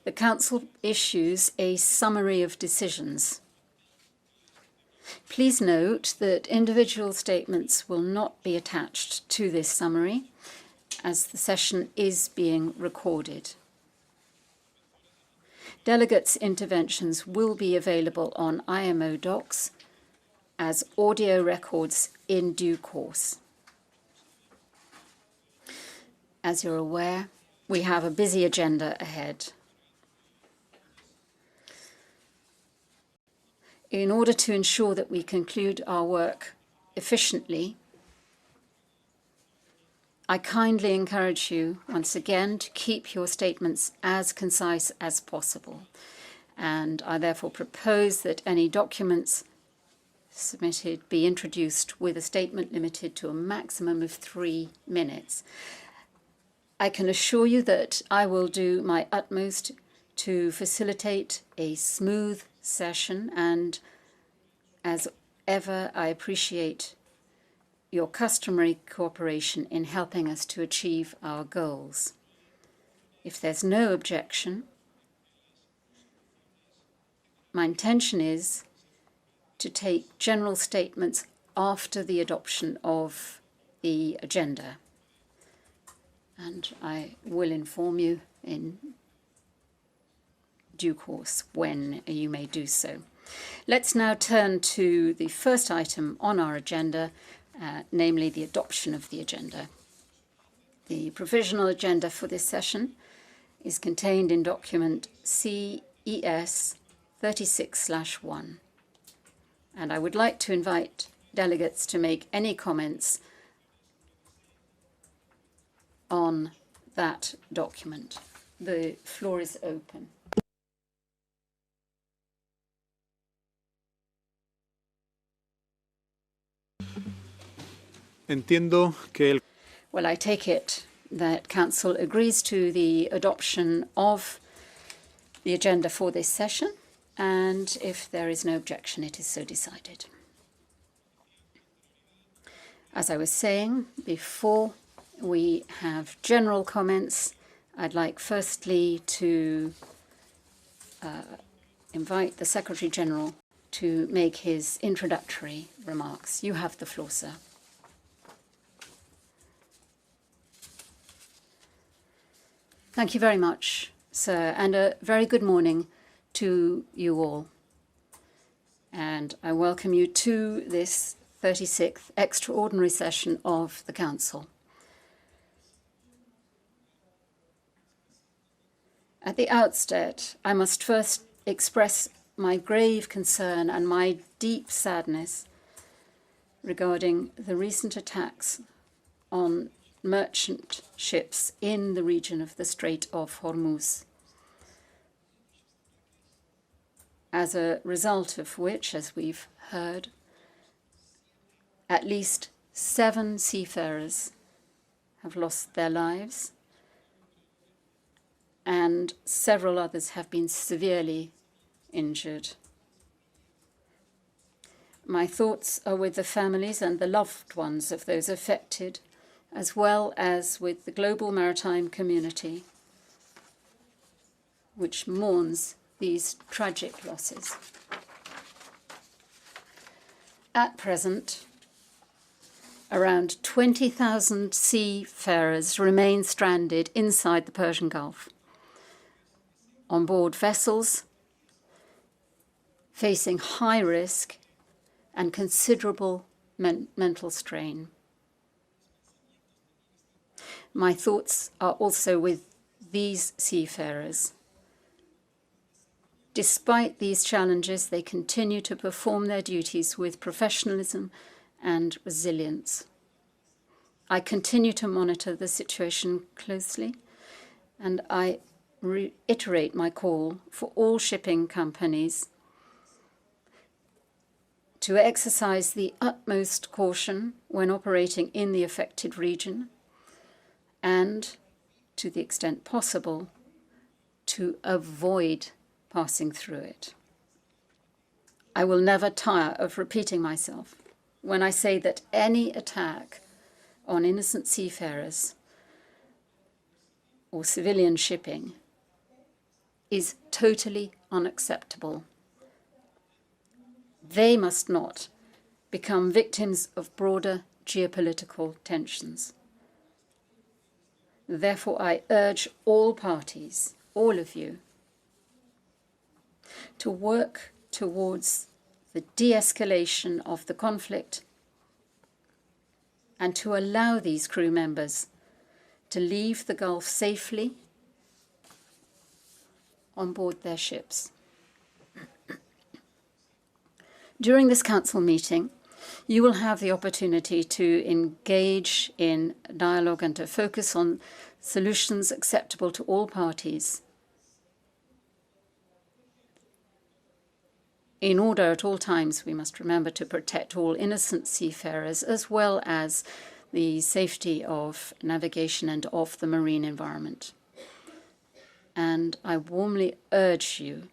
the Council issues a summary of decisions. Please note that individual statements will not be attached to this summary, as the session is being recorded. Delegates' interventions will be available on IMO Docs as audio records in due course. As you're aware, we have a busy agenda ahead. In order to ensure that we conclude our work efficiently, I kindly encourage you once again to keep your statements as concise as possible, and I therefore propose that any documents submitted be introduced with a statement limited to a maximum of 3 minutes. I can assure you that I will do my utmost to facilitate a smooth session, and as ever, I appreciate your customary cooperation in helping us to achieve our goals. If there's no objection, my intention is to take general statements after the adoption of the agenda, and I will inform you in due course when you may do so. Let's now turn to the first item on our agenda, namely the adoption of the agenda. The provisional agenda for this session is contained in document CES 36/1, and I would like to invite delegates to make any comments on that document. The floor is open.
Entiendo que el
Well, I take it that Council agrees to the adoption of the agenda for this session, and if there is no objection, it is so decided. As I was saying, before we have general comments, I'd like firstly to invite the Secretary General to make his introductory remarks. You have the floor, sir. Thank you very much, sir, and a very good morning to you all. And I welcome you to this 36th extraordinary session of the Council. At the outset, I must first express my grave concern and my deep sadness regarding the recent attacks on merchant ships in the region of the Strait of Hormuz, as a result of which, as we've heard, at least 7 seafarers have lost their lives and several others have been severely injured. My thoughts are with the families and the loved ones of those affected, as well as with the global maritime community, which mourns these tragic losses. At present, around 20,000 seafarers remain stranded inside the Persian Gulf, on board vessels facing high risk and considerable mental strain. My thoughts are also with these seafarers. Despite these challenges, they continue to perform their duties with professionalism and resilience. I continue to monitor the situation closely, and I reiterate my call for all shipping companies to exercise the utmost caution when operating in the affected region, and, to the extent possible, to avoid passing through it. I will never tire of repeating myself when I say that any attack on innocent seafarers or civilian shipping is totally unacceptable. They must not become victims of broader geopolitical tensions. Therefore, I urge all parties, all of you, to work towards the de-escalation of the conflict and to allow these crew members to leave the Gulf safely on board their ships. During this Council meeting, you will have the opportunity to engage in dialogue and to focus on solutions acceptable to all parties in order at all times, we must remember to protect all innocent seafarers as well as the safety of navigation and of the marine environment. And I warmly urge you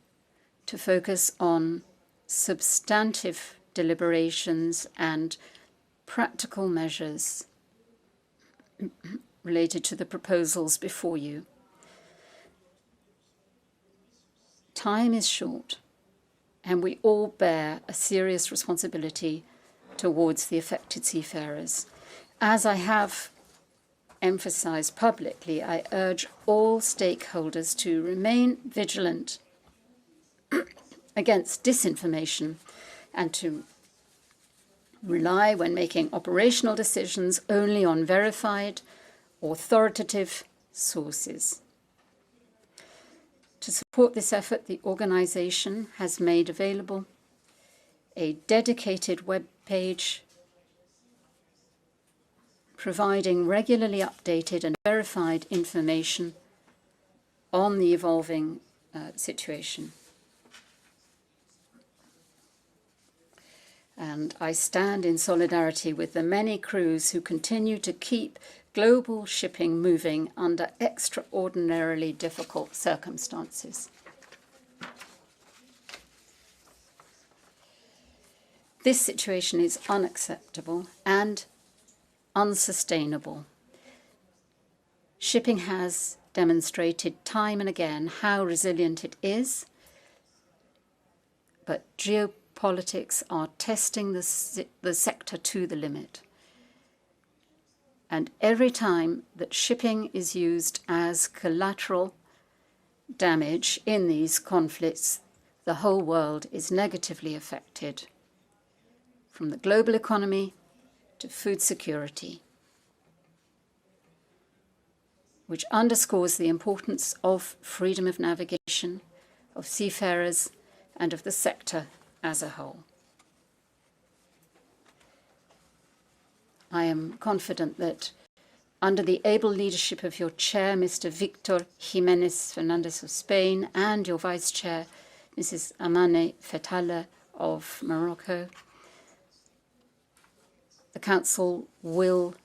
to focus on substantive deliberations and practical measures related to the proposals before you. Time is short, and we all bear a serious responsibility towards the affected seafarers. As I have emphasized publicly, I urge all stakeholders to remain vigilant against disinformation and to rely, when making operational decisions, only on verified, authoritative sources. To support this effort, the organization has made available a dedicated web page providing regularly updated and verified information on the evolving situation. And I stand in solidarity with the many crews who continue to keep global shipping moving under extraordinarily difficult circumstances. This situation is unacceptable and unsustainable. Shipping has demonstrated time and again how resilient it is, but geopolitics are testing the sector to the limit. And every time that shipping is used as collateral damage in these conflicts, the whole world is negatively affected, from the global economy to food security, which underscores the importance of freedom of navigation, of seafarers, and of the sector as a whole. I am confident that under the able leadership of your chair, Mr. Victor Jiménez Fernandez of Spain, and your vice chair, Mrs. Amane Fetala of Morocco, the Council will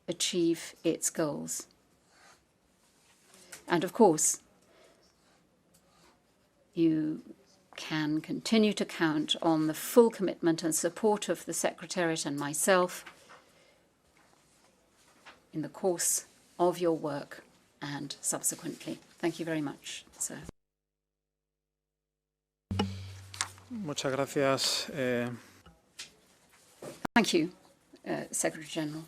achieve its goals. And of course, you can continue to count on the full commitment and support of the Secretariat and myself in the course of your work and subsequently. Thank you very much, sir.
Muchas gracias.
Thank you, Secretary General.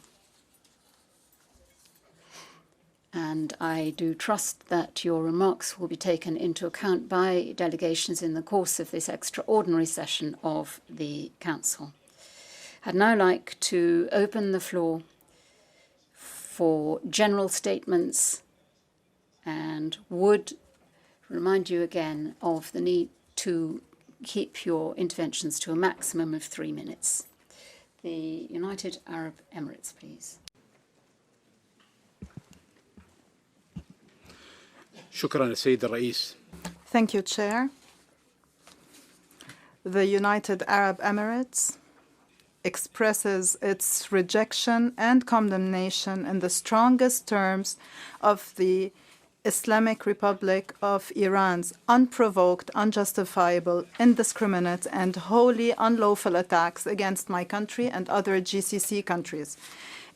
And I do trust that your remarks will be taken into account by delegations in the course of this extraordinary session of the Council. I'd now like to open the floor for general statements and would remind you again of the need to keep your interventions to a maximum of 3 minutes. The United Arab Emirates, please.
شكرا السيد الرئيس.
Thank you, Chair. The United Arab Emirates expresses its rejection and condemnation in the strongest terms of the Islamic Republic of Iran's unprovoked, unjustifiable, indiscriminate, and wholly unlawful attacks against my country and other GCC countries.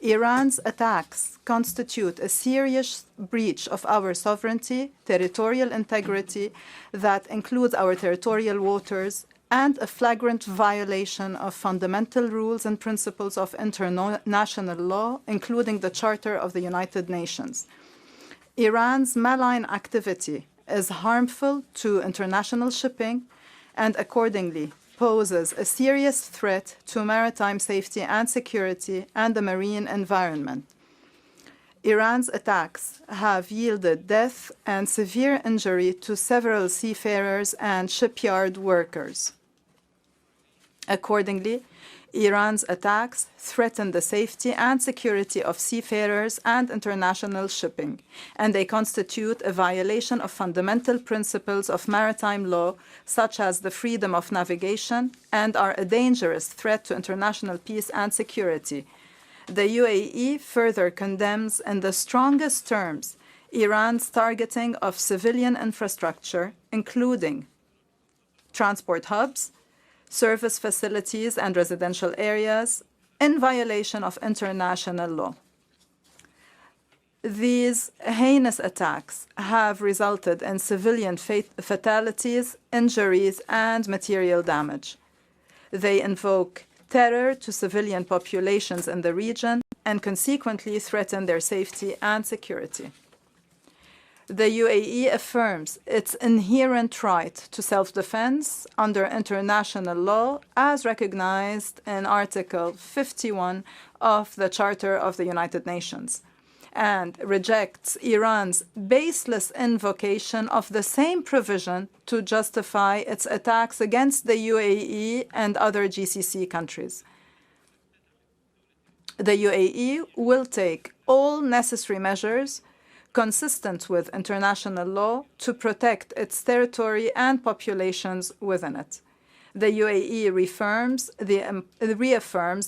Iran's attacks constitute a serious breach of our sovereignty, territorial integrity that includes our territorial waters, and a flagrant violation of fundamental rules and principles of international law, including the Charter of the United Nations. Iran's malign activity is harmful to international shipping and accordingly poses a serious threat to maritime safety and security and the marine environment. Iran's attacks have yielded death and severe injury to several seafarers and shipyard workers. Accordingly, Iran's attacks threaten the safety and security of seafarers and international shipping, and they constitute a violation of fundamental principles of maritime law, such as the freedom of navigation, and are a dangerous threat to international peace and security. The UAE further condemns in the strongest terms Iran's targeting of civilian infrastructure, including transport hubs, service facilities, and residential areas, in violation of international law. These heinous attacks have resulted in civilian fatalities, injuries, and material damage. They invoke terror to civilian populations in the region and consequently threaten their safety and security. The UAE affirms its inherent right to self-defense under international law as recognized in Article 51 of the Charter of the United Nations, and rejects Iran's baseless invocation of the same provision to justify its attacks against the UAE and other GCC countries. The UAE will take all necessary measures consistent with international law to protect its territory and populations within it. The UAE reaffirms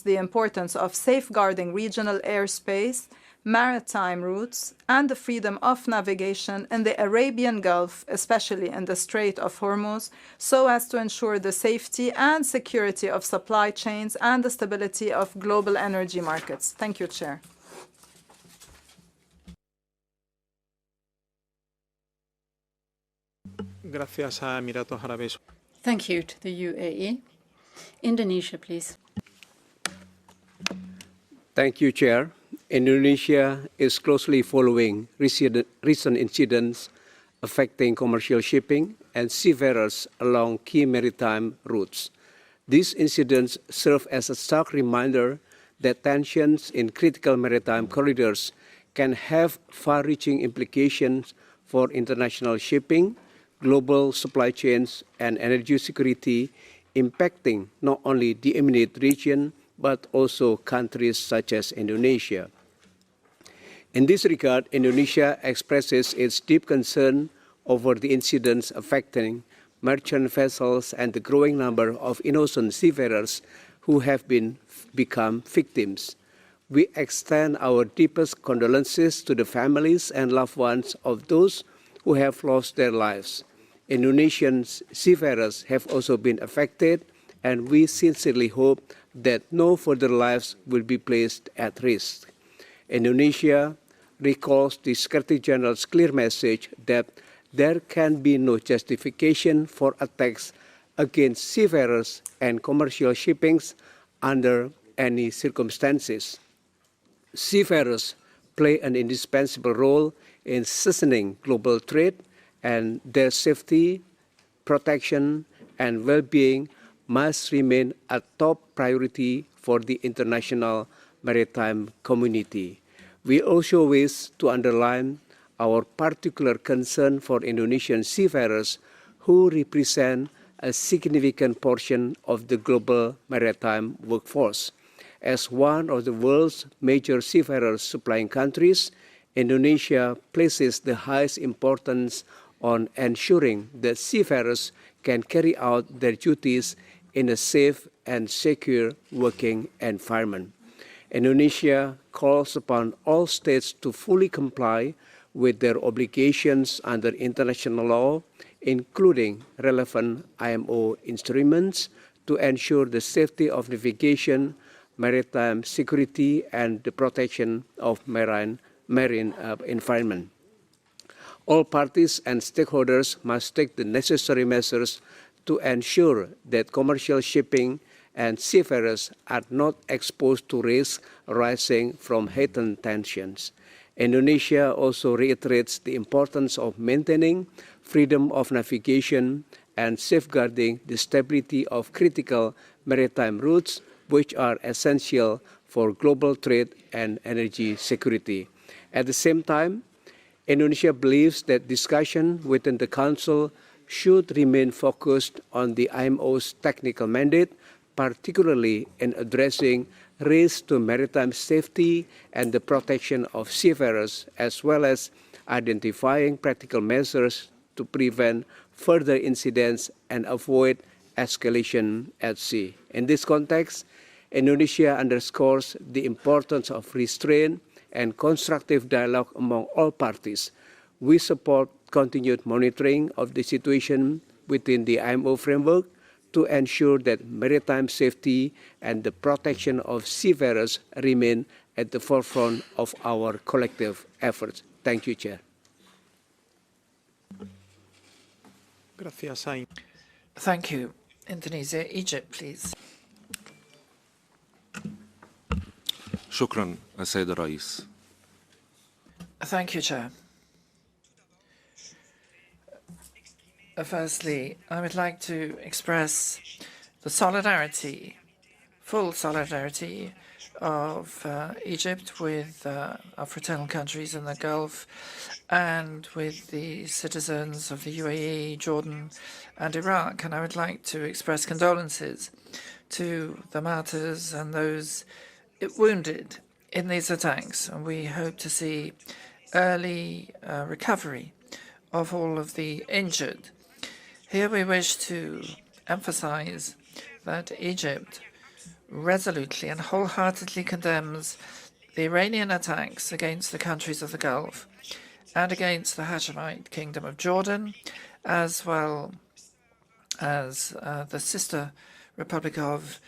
the importance of safeguarding regional airspace, maritime routes, and the freedom of navigation in the Arabian Gulf, especially in the Strait of Hormuz, so as to ensure the safety and security of supply chains and the stability of global energy markets. Thank you, Chair.
Gracias a Emiratos Árabes.
Thank you to the UAE. Indonesia, please.
Thank you, Chair. Indonesia is closely following recent incidents affecting commercial shipping and seafarers along key maritime routes. These incidents serve as a stark reminder that tensions in critical maritime corridors can have far-reaching implications for international shipping, global supply chains, and energy security, impacting not only the immediate region, but also countries such as Indonesia. In this regard, Indonesia expresses its deep concern over the incidents affecting merchant vessels and the growing number of innocent seafarers who have become victims. We extend our deepest condolences to the families and loved ones of those who have lost their lives. Indonesian seafarers have also been affected, and we sincerely hope that no further lives will be placed at risk. Indonesia recalls the Secretary General's clear message that there can be no justification for attacks against seafarers and commercial shippings under any circumstances. Seafarers play an indispensable role in sustaining global trade, and their safety, protection, and well-being must remain a top priority for the international maritime community. We also wish to underline our particular concern for Indonesian seafarers who represent a significant portion of the global maritime workforce. As one of the world's major seafarers supplying countries, Indonesia places the highest importance on ensuring that seafarers can carry out their duties in a safe and secure working environment. Indonesia calls upon all states to fully comply with their obligations under international law, including relevant IMO instruments, to ensure the safety of navigation, maritime security, and the protection of marine environment. All parties and stakeholders must take the necessary measures to ensure that commercial shipping and seafarers are not exposed to risks arising from heightened tensions. Indonesia also reiterates the importance of maintaining freedom of navigation and safeguarding the stability of critical maritime routes, which are essential for global trade and energy security. At the same time, Indonesia believes that discussion within the Council should remain focused on the IMO's technical mandate, particularly in addressing risks to maritime safety and the protection of seafarers, as well as identifying practical measures to prevent further incidents and avoid escalation at sea. In this context, Indonesia underscores the importance of restraint and constructive dialogue among all parties. We support continued monitoring of the situation within the IMO framework to ensure that maritime safety and the protection of seafarers remain at the forefront of our collective efforts. Thank you, Chair.
Thank you. Indonesia. Egypt, please.
شكرا السيد الرئيس.
Thank you, Chair. Firstly, I would like to express the solidarity, full solidarity of Egypt with our fraternal countries in the Gulf and with the citizens of the UAE, Jordan, and Iraq. And I would like to express condolences to the martyrs and those wounded in these attacks. And we hope to see early recovery of all of the injured. Here we wish to emphasize that Egypt resolutely and wholeheartedly condemns the Iranian attacks against the countries of the Gulf and against the Hashemite Kingdom of Jordan, as well as the sister Republic of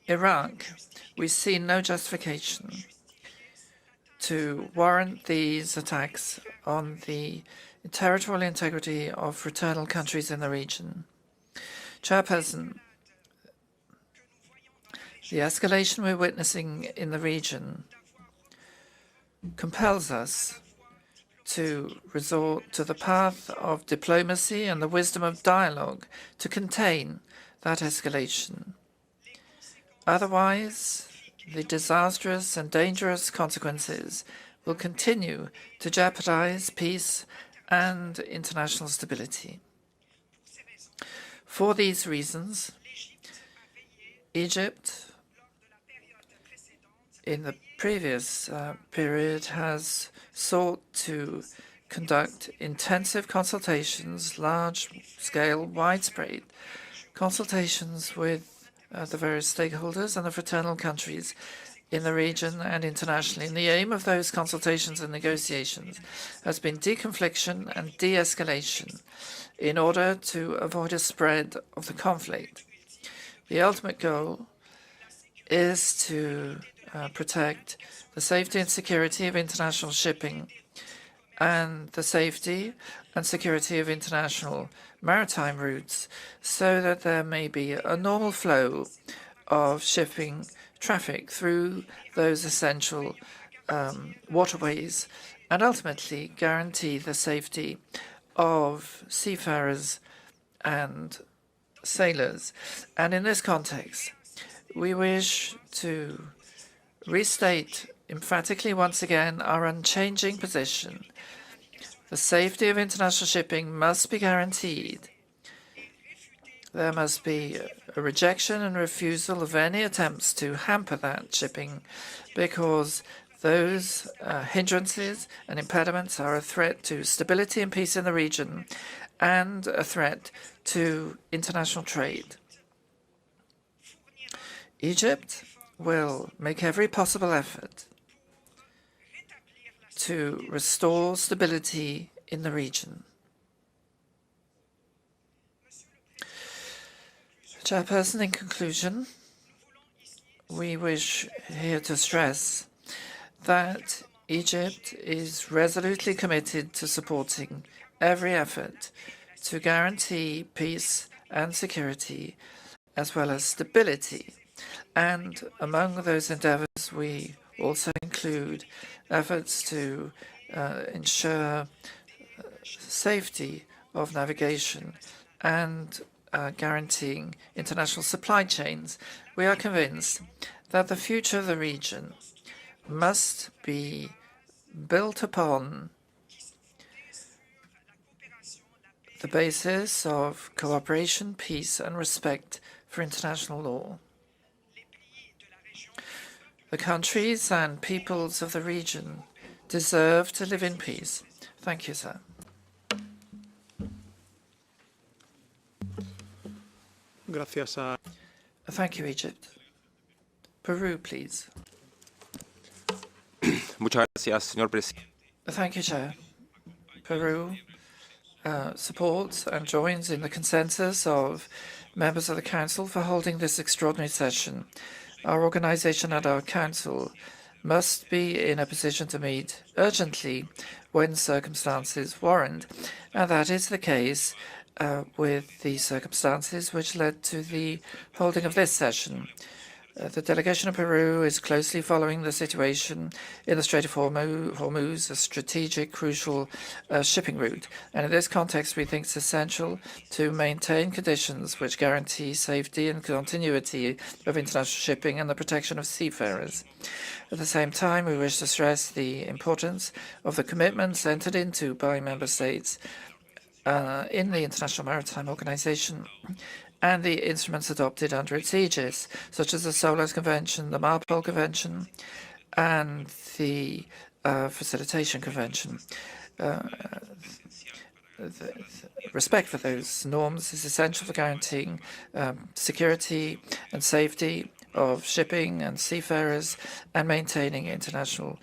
Iraq. We see no justification to warrant these attacks on the territorial integrity of fraternal countries in the region. Chairperson, the escalation we're witnessing in the region compels us to resort to the path of diplomacy and the wisdom of dialogue to contain that escalation. Otherwise, the disastrous and dangerous consequences will continue to jeopardize peace and international stability. For these reasons, Egypt, in the previous period, has sought to conduct intensive consultations, large-scale, widespread consultations with the various stakeholders and the fraternal countries in the region and internationally. And the aim of those consultations and negotiations has been deconfliction and de-escalation in order to avoid a spread of the conflict. The ultimate goal is to protect the safety and security of international shipping and the safety and security of international maritime routes so that there may be a normal flow of shipping traffic through those essential waterways and ultimately guarantee the safety of seafarers and sailors. And in this context, we wish to restate emphatically once again our unchanging position. The safety of international shipping must be guaranteed. There must be a rejection and refusal of any attempts to hamper that shipping because those hindrances and impediments are a threat to stability and peace in the region and a threat to international trade. Egypt will make every possible effort to restore stability in the region. Chairperson, in conclusion, we wish here to stress that Egypt is resolutely committed to supporting every effort to guarantee peace and security, as well as stability. And among those endeavors, we also include efforts to ensure safety of navigation and guaranteeing international supply chains. We are convinced that the future of the region must be built upon the basis of cooperation, peace, and respect for international law. The countries and peoples of the region deserve to live in peace. Thank you, sir. Thank you, Egypt. Peru, please. Thank you, Chair. Peru supports and joins in the consensus of members of the Council for holding this extraordinary session. Our organization and our Council must be in a position to meet urgently when circumstances warrant, and that is the case with the circumstances which led to the holding of this session. The delegation of Peru is closely following the situation in the Strait of Hormuz, a strategic, crucial shipping route. And in this context, we think it's essential to maintain conditions which guarantee safety and continuity of international shipping and the protection of seafarers. At the same time, we wish to stress the importance of the commitments entered into by member states in the International Maritime Organization and the instruments adopted under its aegis, such as the SOLAS Convention, the MARPOL Convention, and the Facilitation Convention. The respect for those norms is essential for guaranteeing security and safety of shipping and seafarers and maintaining international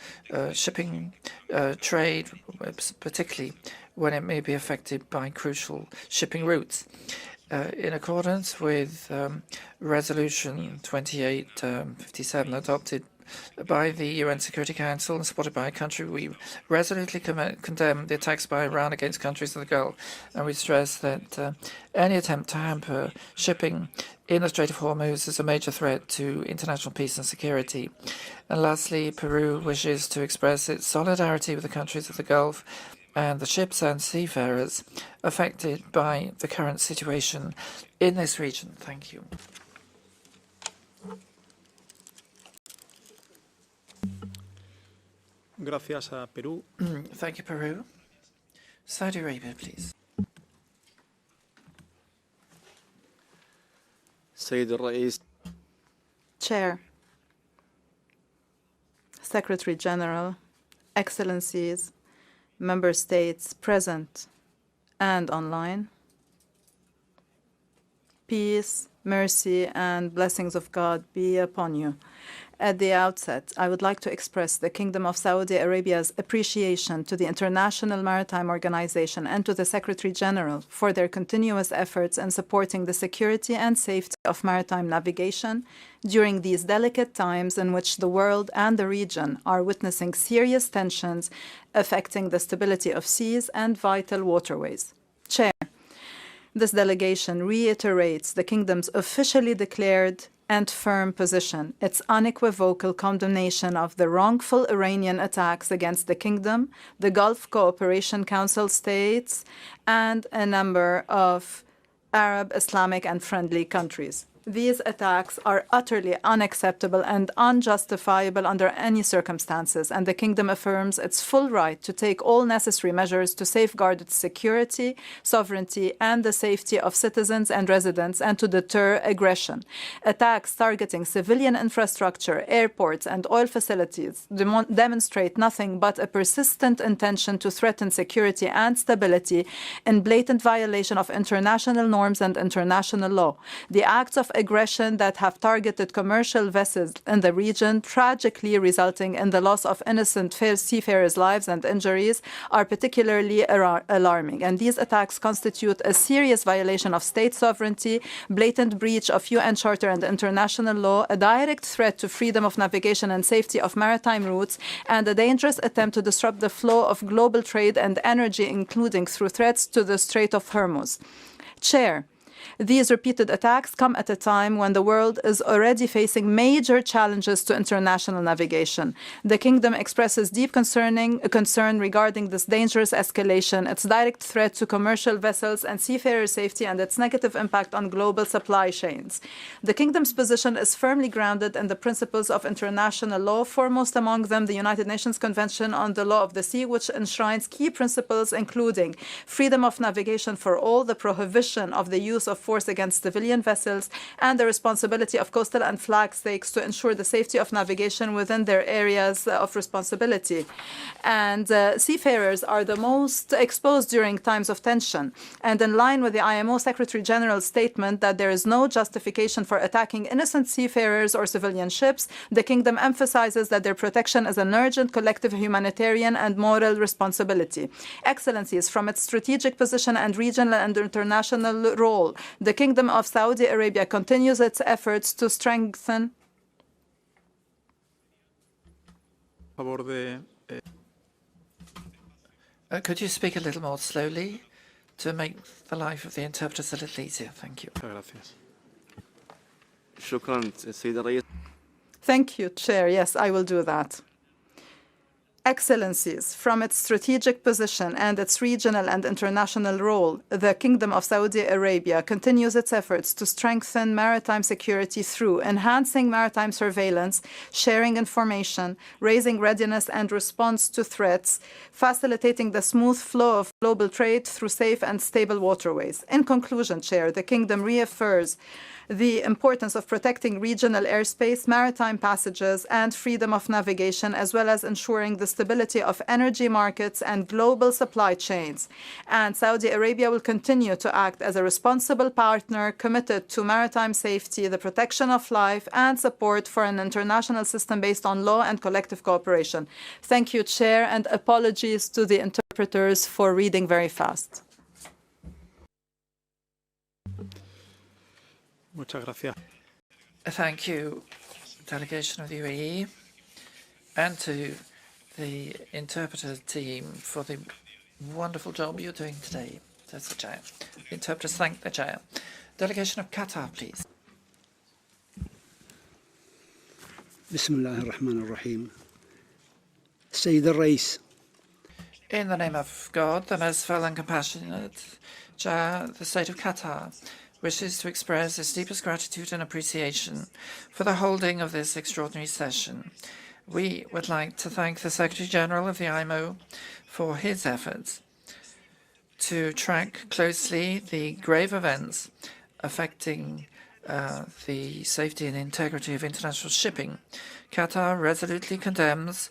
shipping trade, particularly when it may be affected by crucial shipping routes. In accordance with Resolution 2857 adopted by the UN Security Council and supported by a country, we resolutely condemn the attacks by Iran against countries of the Gulf, and we stress that any attempt to hamper shipping in the Strait of Hormuz is a major threat to international peace and security. And lastly, Peru wishes to express its solidarity with the countries of the Gulf and the ships and seafarers affected by the current situation in this region. Thank you.
Gracias a Perú.
Thank you, Peru. Saudi Arabia, please.
سيد الرئيس.
Chair, Secretary General, Excellencies, Member States present and online. Peace, mercy, and blessings of God be upon you. At the outset, I would like to express the Kingdom of Saudi Arabia's appreciation to the International Maritime Organization and to the Secretary General for their continuous efforts in supporting the security and safety of maritime navigation during these delicate times in which the world and the region are witnessing serious tensions affecting the stability of seas and vital waterways. Chair, this delegation reiterates the Kingdom's officially declared and firm position, its unequivocal condemnation of the wrongful Iranian attacks against the Kingdom, the Gulf Cooperation Council states, and a number of Arab, Islamic, and friendly countries. These attacks are utterly unacceptable and unjustifiable under any circumstances, and the Kingdom affirms its full right to take all necessary measures to safeguard its security, sovereignty, and the safety of citizens and residents, and to deter aggression. Attacks targeting civilian infrastructure, airports, and oil facilities demonstrate nothing but a persistent intention to threaten security and stability in blatant violation of international norms and international law. The acts of aggression that have targeted commercial vessels in the region, tragically resulting in the loss of innocent seafarers' lives and injuries, are particularly alarming. And these attacks constitute a serious violation of state sovereignty, blatant breach of UN Charter and international law, a direct threat to freedom of navigation and safety of maritime routes, and a dangerous attempt to disrupt the flow of global trade and energy, including through threats to the Strait of Hormuz. Chair, These repeated attacks come at a time when the world is already facing major challenges to international navigation. The Kingdom expresses deep concern regarding this dangerous escalation, its direct threat to commercial vessels and seafarer safety, and its negative impact on global supply chains. The Kingdom's position is firmly grounded in the principles of international law, foremost among them the United Nations Convention on the Law of the Sea, which enshrines key principles including freedom of navigation for all, the prohibition of the use of force against civilian vessels, and the responsibility of coastal and flag states to ensure the safety of navigation within their areas of responsibility. And seafarers are the most exposed during times of tension. And in line with the IMO Secretary General's statement that there is no justification for attacking innocent seafarers or civilian ships, the Kingdom emphasizes that their protection is an urgent collective humanitarian and moral responsibility. Excellencies, from its strategic position and regional and international role, the Kingdom of Saudi Arabia continues its efforts to strengthen
could you speak a little more slowly to make the life of the interpreters a little easier? Thank you.
شكرا سيد الرئيس.
Thank you, Chair. Yes, I will do that. Excellencies, from its strategic position and its regional and international role, the Kingdom of Saudi Arabia continues its efforts to strengthen maritime security through enhancing maritime surveillance, sharing information, raising readiness and response to threats, facilitating the smooth flow of global trade through safe and stable waterways. In conclusion, Chair, the Kingdom reaffirms the importance of protecting regional airspace, maritime passages, and freedom of navigation, as well as ensuring the stability of energy markets and global supply chains. And Saudi Arabia will continue to act as a responsible partner committed to maritime safety, the protection of life, and support for an international system based on law and collective cooperation. Thank you, Chair, and apologies to the interpreters for reading very fast.
Muchas gracias.
Thank you, delegation of the UAE, and to the interpreter team for the wonderful job you're doing today. That's the chair. The interpreters thank the chair. Delegation of Qatar, please.
بسم الله الرحمن الرحيم. سيد الرئيس.
In the name of God, the merciful and compassionate, Chair, the State of Qatar wishes to express its deepest gratitude and appreciation for the holding of this extraordinary session. We would like to thank the Secretary General of the IMO for his efforts to track closely the grave events affecting the safety and integrity of international shipping. Qatar resolutely condemns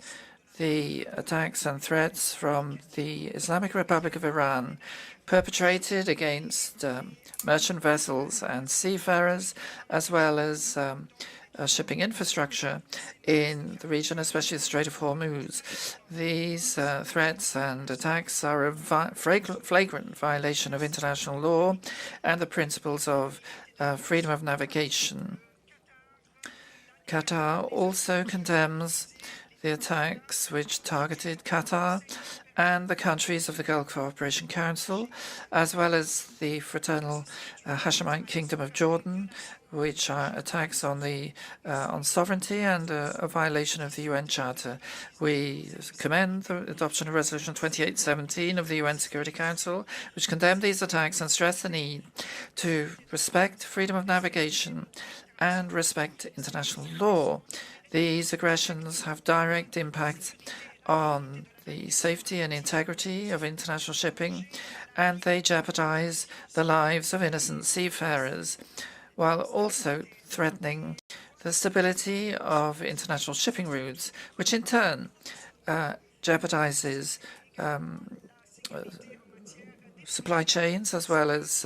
the attacks and threats from the Islamic Republic of Iran perpetrated against merchant vessels and seafarers, as well as shipping infrastructure in the region, especially the Strait of Hormuz. These threats and attacks are a flagrant violation of international law and the principles of freedom of navigation. Qatar also condemns the attacks which targeted Qatar and the countries of the Gulf Cooperation Council, as well as the fraternal Hashemite Kingdom of Jordan, which are attacks on the on sovereignty and a violation of the UN Charter. We commend the adoption of Resolution 2817 of the UN Security Council, which condemned these attacks and stressed the need to respect freedom of navigation and respect international law. These aggressions have direct impact on the safety and integrity of international shipping, and they jeopardize the lives of innocent seafarers, while also threatening the stability of international shipping routes, which in turn jeopardizes supply chains as well as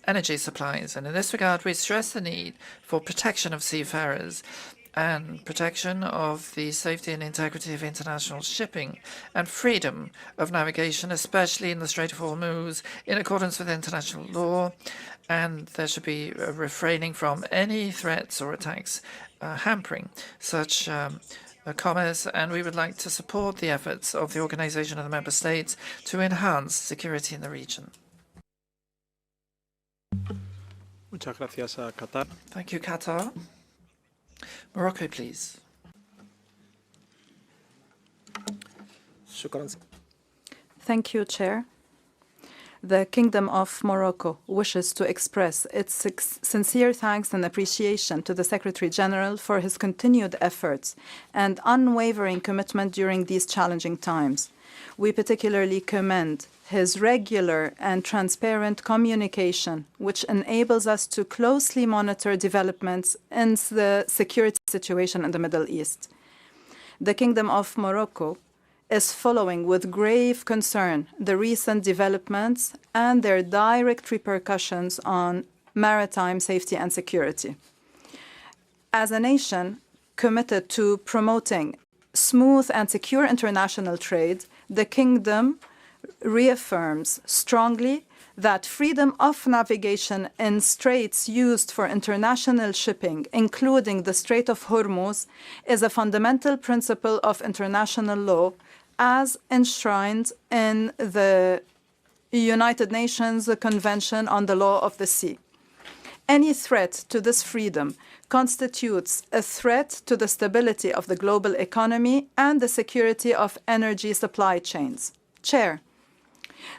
energy supplies. And in this regard, we stress the need for protection of seafarers and protection of the safety and integrity of international shipping and freedom of navigation, especially in the Strait of Hormuz, in accordance with international law. And there should be refraining from any threats or attacks hampering such commerce. And we would like to support the efforts of the Organization of the Member States to enhance security in the region.
Muchas gracias a Qatar.
Thank you, Qatar. Morocco, please.
Thank you, Chair. The Kingdom of Morocco wishes to express its sincere thanks and appreciation to the Secretary General for his continued efforts and unwavering commitment during these challenging times. We particularly commend his regular and transparent communication, which enables us to closely monitor developments in the security situation in the Middle East. The Kingdom of Morocco is following with grave concern the recent developments and their direct repercussions on maritime safety and security. As a nation committed to promoting smooth and secure international trade, the Kingdom reaffirms strongly that freedom of navigation in straits used for international shipping, including the Strait of Hormuz, is a fundamental principle of international law as enshrined in the United Nations Convention on the Law of the Sea. Any threat to this freedom constitutes a threat to the stability of the global economy and the security of energy supply chains. Chair,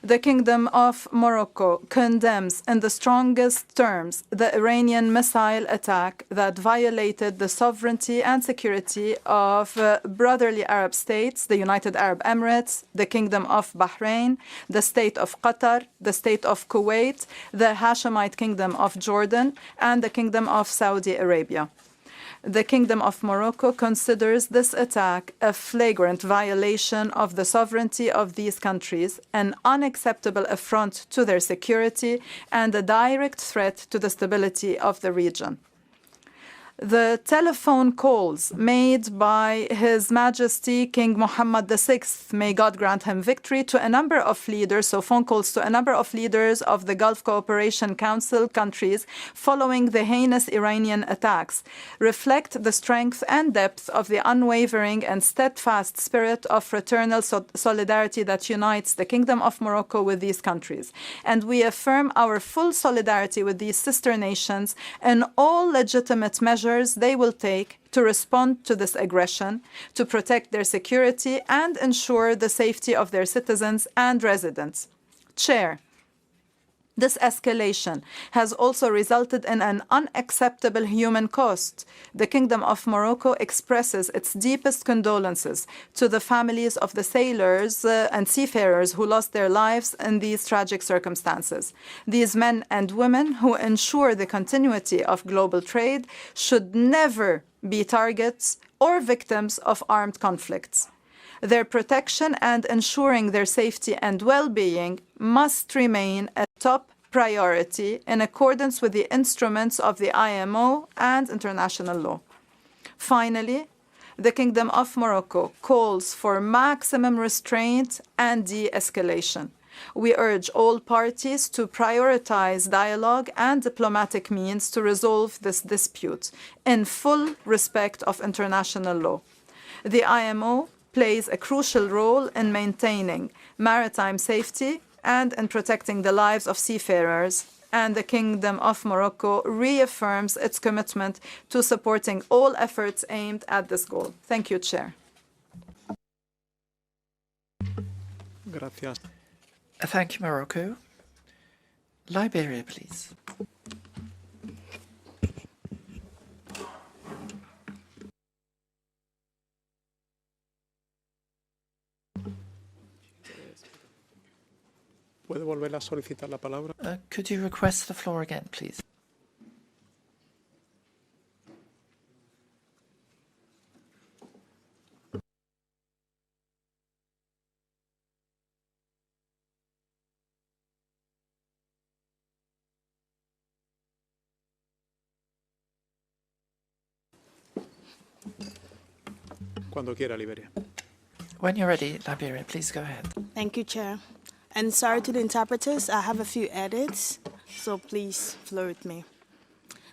the Kingdom of Morocco condemns in the strongest terms the Iranian missile attack that violated the sovereignty and security of brotherly Arab states, the United Arab Emirates, the Kingdom of Bahrain, the State of Qatar, the State of Kuwait, the Hashemite Kingdom of Jordan, and the Kingdom of Saudi Arabia. The Kingdom of Morocco considers this attack a flagrant violation of the sovereignty of these countries, an unacceptable affront to their security, and a direct threat to the stability of the region. The telephone calls made by His Majesty King Mohammed VI, may God grant him victory, to a number of leaders, so phone calls to a number of leaders of the Gulf Cooperation Council countries following the heinous Iranian attacks, reflect the strength and depth of the unwavering and steadfast spirit of fraternal solidarity that unites the Kingdom of Morocco with these countries. And we affirm our full solidarity with these sister nations in all legitimate measures they will take to respond to this aggression, to protect their security and ensure the safety of their citizens and residents. Chair, this escalation has also resulted in an unacceptable human cost. The Kingdom of Morocco expresses its deepest condolences to the families of the sailors and seafarers who lost their lives in these tragic circumstances. These men and women who ensure the continuity of global trade should never be targets or victims of armed conflicts. Their protection and ensuring their safety and well-being must remain a top priority in accordance with the instruments of the IMO and international law. Finally, the Kingdom of Morocco calls for maximum restraint and de-escalation. We urge all parties to prioritize dialogue and diplomatic means to resolve this dispute in full respect of international law. The IMO plays a crucial role in maintaining maritime safety and in protecting the lives of seafarers, and the Kingdom of Morocco reaffirms its commitment to supporting all efforts aimed at this goal. Thank you, Chair.
Gracias.
Thank you, Morocco. Liberia, please.
¿Puede volver a solicitar la palabra?
Could you request the floor again, please?
Cuando quiera, Liberia.
When you're ready, Liberia, please go ahead.
Thank you, Chair. And sorry to the interpreters, I have a few edits, so please flow with me.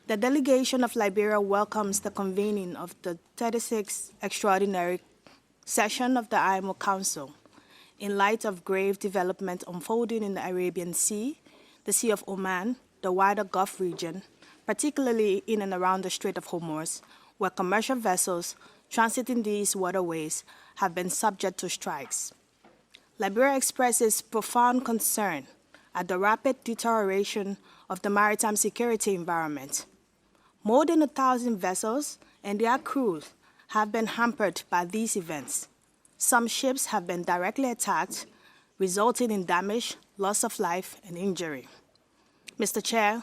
The delegation of Liberia welcomes the convening of the 36th Extraordinary Session of the IMO Council in light of grave development unfolding in the Arabian Sea, the Sea of Oman, the wider Gulf region, particularly in and around the Strait of Hormuz, where commercial vessels transiting these waterways have been subject to strikes. Liberia expresses profound concern at the rapid deterioration of the maritime security environment. More than 1,000 vessels and their crews have been hampered by these events. Some ships have been directly attacked, resulting in damage, loss of life, and injury. Mr. Chair,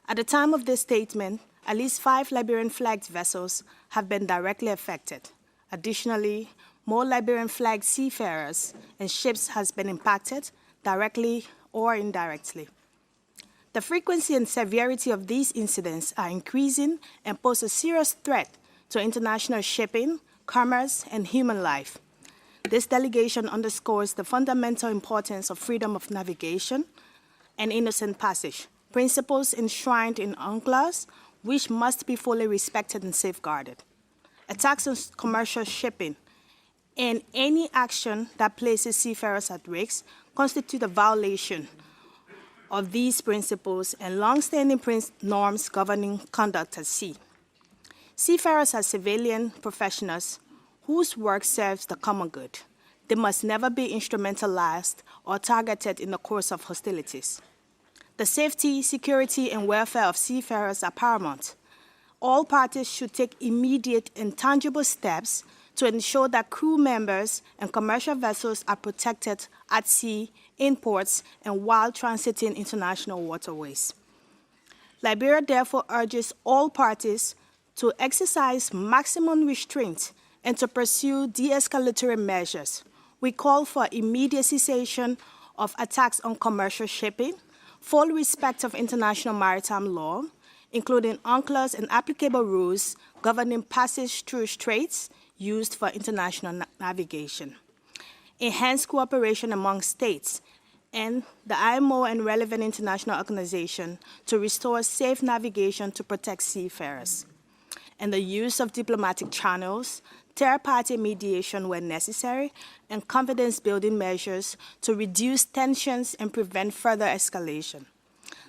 at the time of this statement, at least 5 Liberian-flagged vessels have been directly affected. Additionally, more Liberian-flagged seafarers and ships has been impacted directly or indirectly. The frequency and severity of these incidents are increasing and pose a serious threat to international shipping, commerce, and human life. This delegation underscores the fundamental importance of freedom of navigation and innocent passage, principles enshrined in UNCLOS, which must be fully respected and safeguarded. Attacks on commercial shipping and any action that places seafarers at risk constitute a violation of these principles and long-standing norms governing conduct at sea. Seafarers are civilian professionals whose work serves the common good. They must never be instrumentalized or targeted in the course of hostilities. The safety, security, and welfare of seafarers are paramount. All parties should take immediate and tangible steps to ensure that crew members and commercial vessels are protected at sea, in ports, and while transiting international waterways. Liberia therefore urges all parties to exercise maximum restraint and to pursue de-escalatory measures. We call for immediate cessation of attacks on commercial shipping, full respect of international maritime law, including UNCLOS and applicable rules governing passage through straits used for international navigation. Enhanced cooperation among states and the IMO and relevant international organizations to restore safe navigation to protect seafarers, and the use of diplomatic channels, third-party mediation where necessary, and confidence-building measures to reduce tensions and prevent further escalation.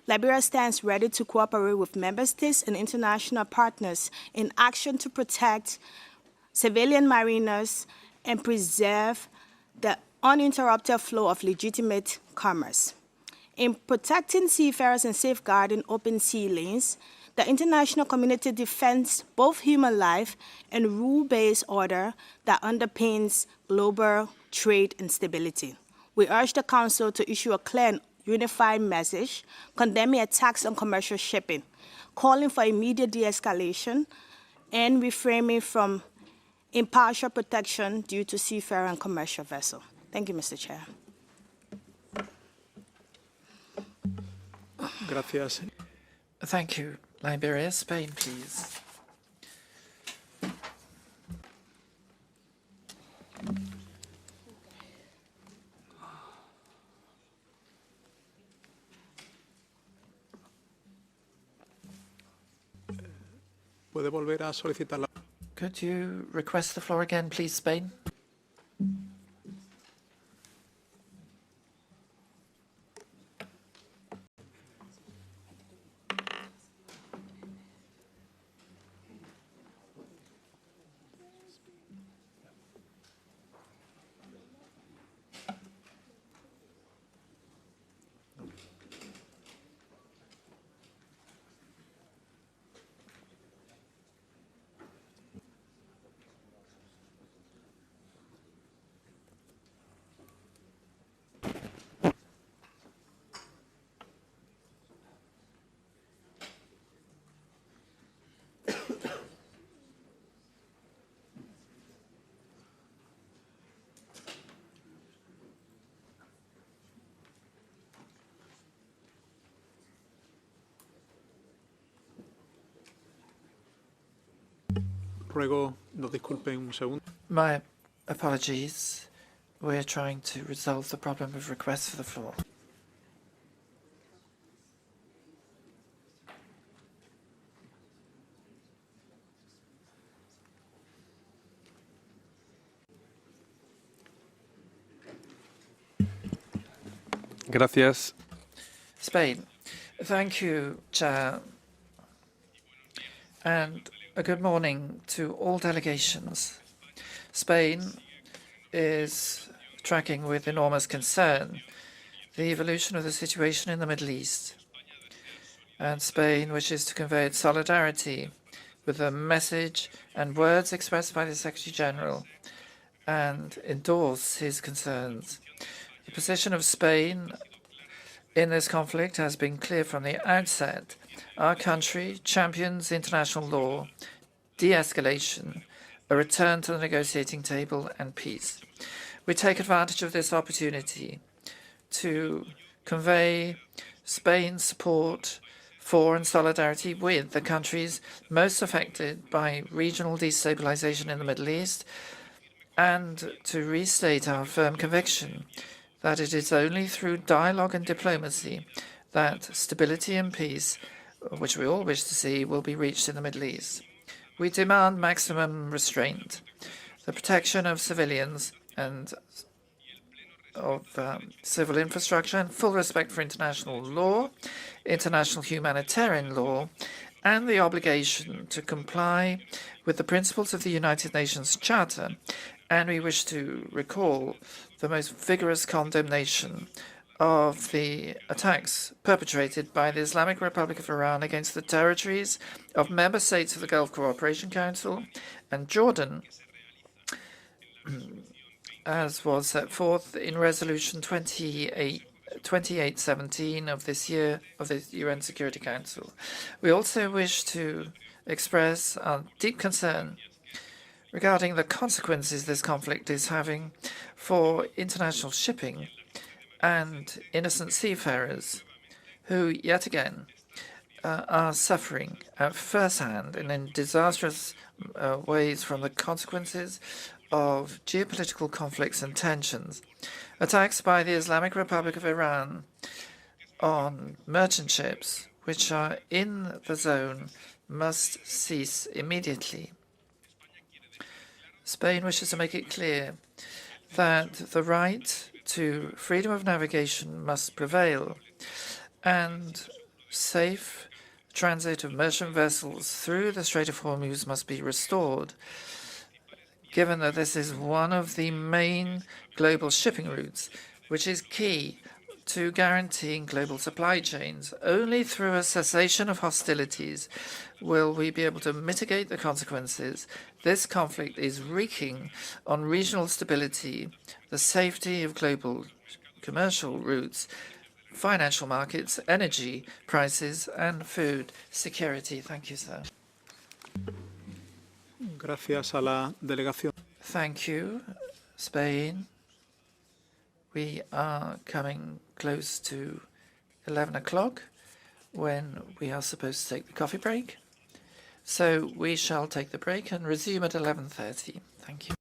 Liberia stands ready to cooperate with member states and international partners in action to protect civilian mariners and preserve the uninterrupted flow of legitimate commerce. In protecting seafarers and safeguarding open sea lanes, the international community defends both human life and rule-based order that underpins global trade and stability. We urge the Council to issue a clear and unified message condemning attacks on commercial shipping, calling for immediate de-escalation, and refraining from impartial protection due to seafarer and commercial vessel. Thank you, Mr. Chair.
Gracias.
Thank you. Liberia, Spain, please.
¿Puede volver a solicitar la...
Could you request the floor again, please, Spain?
Ruego nos disculpen un segundo.
My apologies. We're trying to resolve the problem of requests for the floor.
Gracias.
Spain. Thank you, Chair. and a good morning to all delegations. Spain is tracking with enormous concern the evolution of the situation in the Middle East. And Spain wishes to convey its solidarity with the message and words expressed by the Secretary-General and endorse his concerns. The position of Spain in this conflict has been clear from the outset. Our country champions international law, de-escalation, a return to the negotiating table, and peace. We take advantage of this opportunity to convey Spain's support for and solidarity with the countries most affected by regional destabilization in the Middle East, and to restate our firm conviction that it is only through dialogue and diplomacy that stability and peace, which we all wish to see, will be reached in the Middle East. We demand maximum restraint, the protection of civilians and of civil infrastructure, and full respect for international law, international humanitarian law, and the obligation to comply with the principles of the United Nations Charter. And we wish to recall the most vigorous condemnation of the attacks perpetrated by the Islamic Republic of Iran against the territories of member states of the Gulf Cooperation Council and Jordan, as was set forth in Resolution 2817 of this year of the UN Security Council. We also wish to express our deep concern regarding the consequences this conflict is having for international shipping and innocent seafarers who, yet again, are suffering at first hand and in disastrous ways from the consequences of geopolitical conflicts and tensions. Attacks by the Islamic Republic of Iran on merchant ships which are in the zone must cease immediately. Spain wishes to make it clear that the right to freedom of navigation must prevail, and safe transit of merchant vessels through the Strait of Hormuz must be restored, given that this is one of the main global shipping routes, which is key to guaranteeing global supply chains. Only through a cessation of hostilities will we be able to mitigate the consequences this conflict is wreaking on regional stability, the safety of global commercial routes, financial markets, energy prices, and food security. Thank you, sir.
Gracias a la delegación.
Thank you, Spain. We are coming close to 11 o'clock when we are supposed to take the coffee break. So we shall take the break and resume at 11:30. Thank you.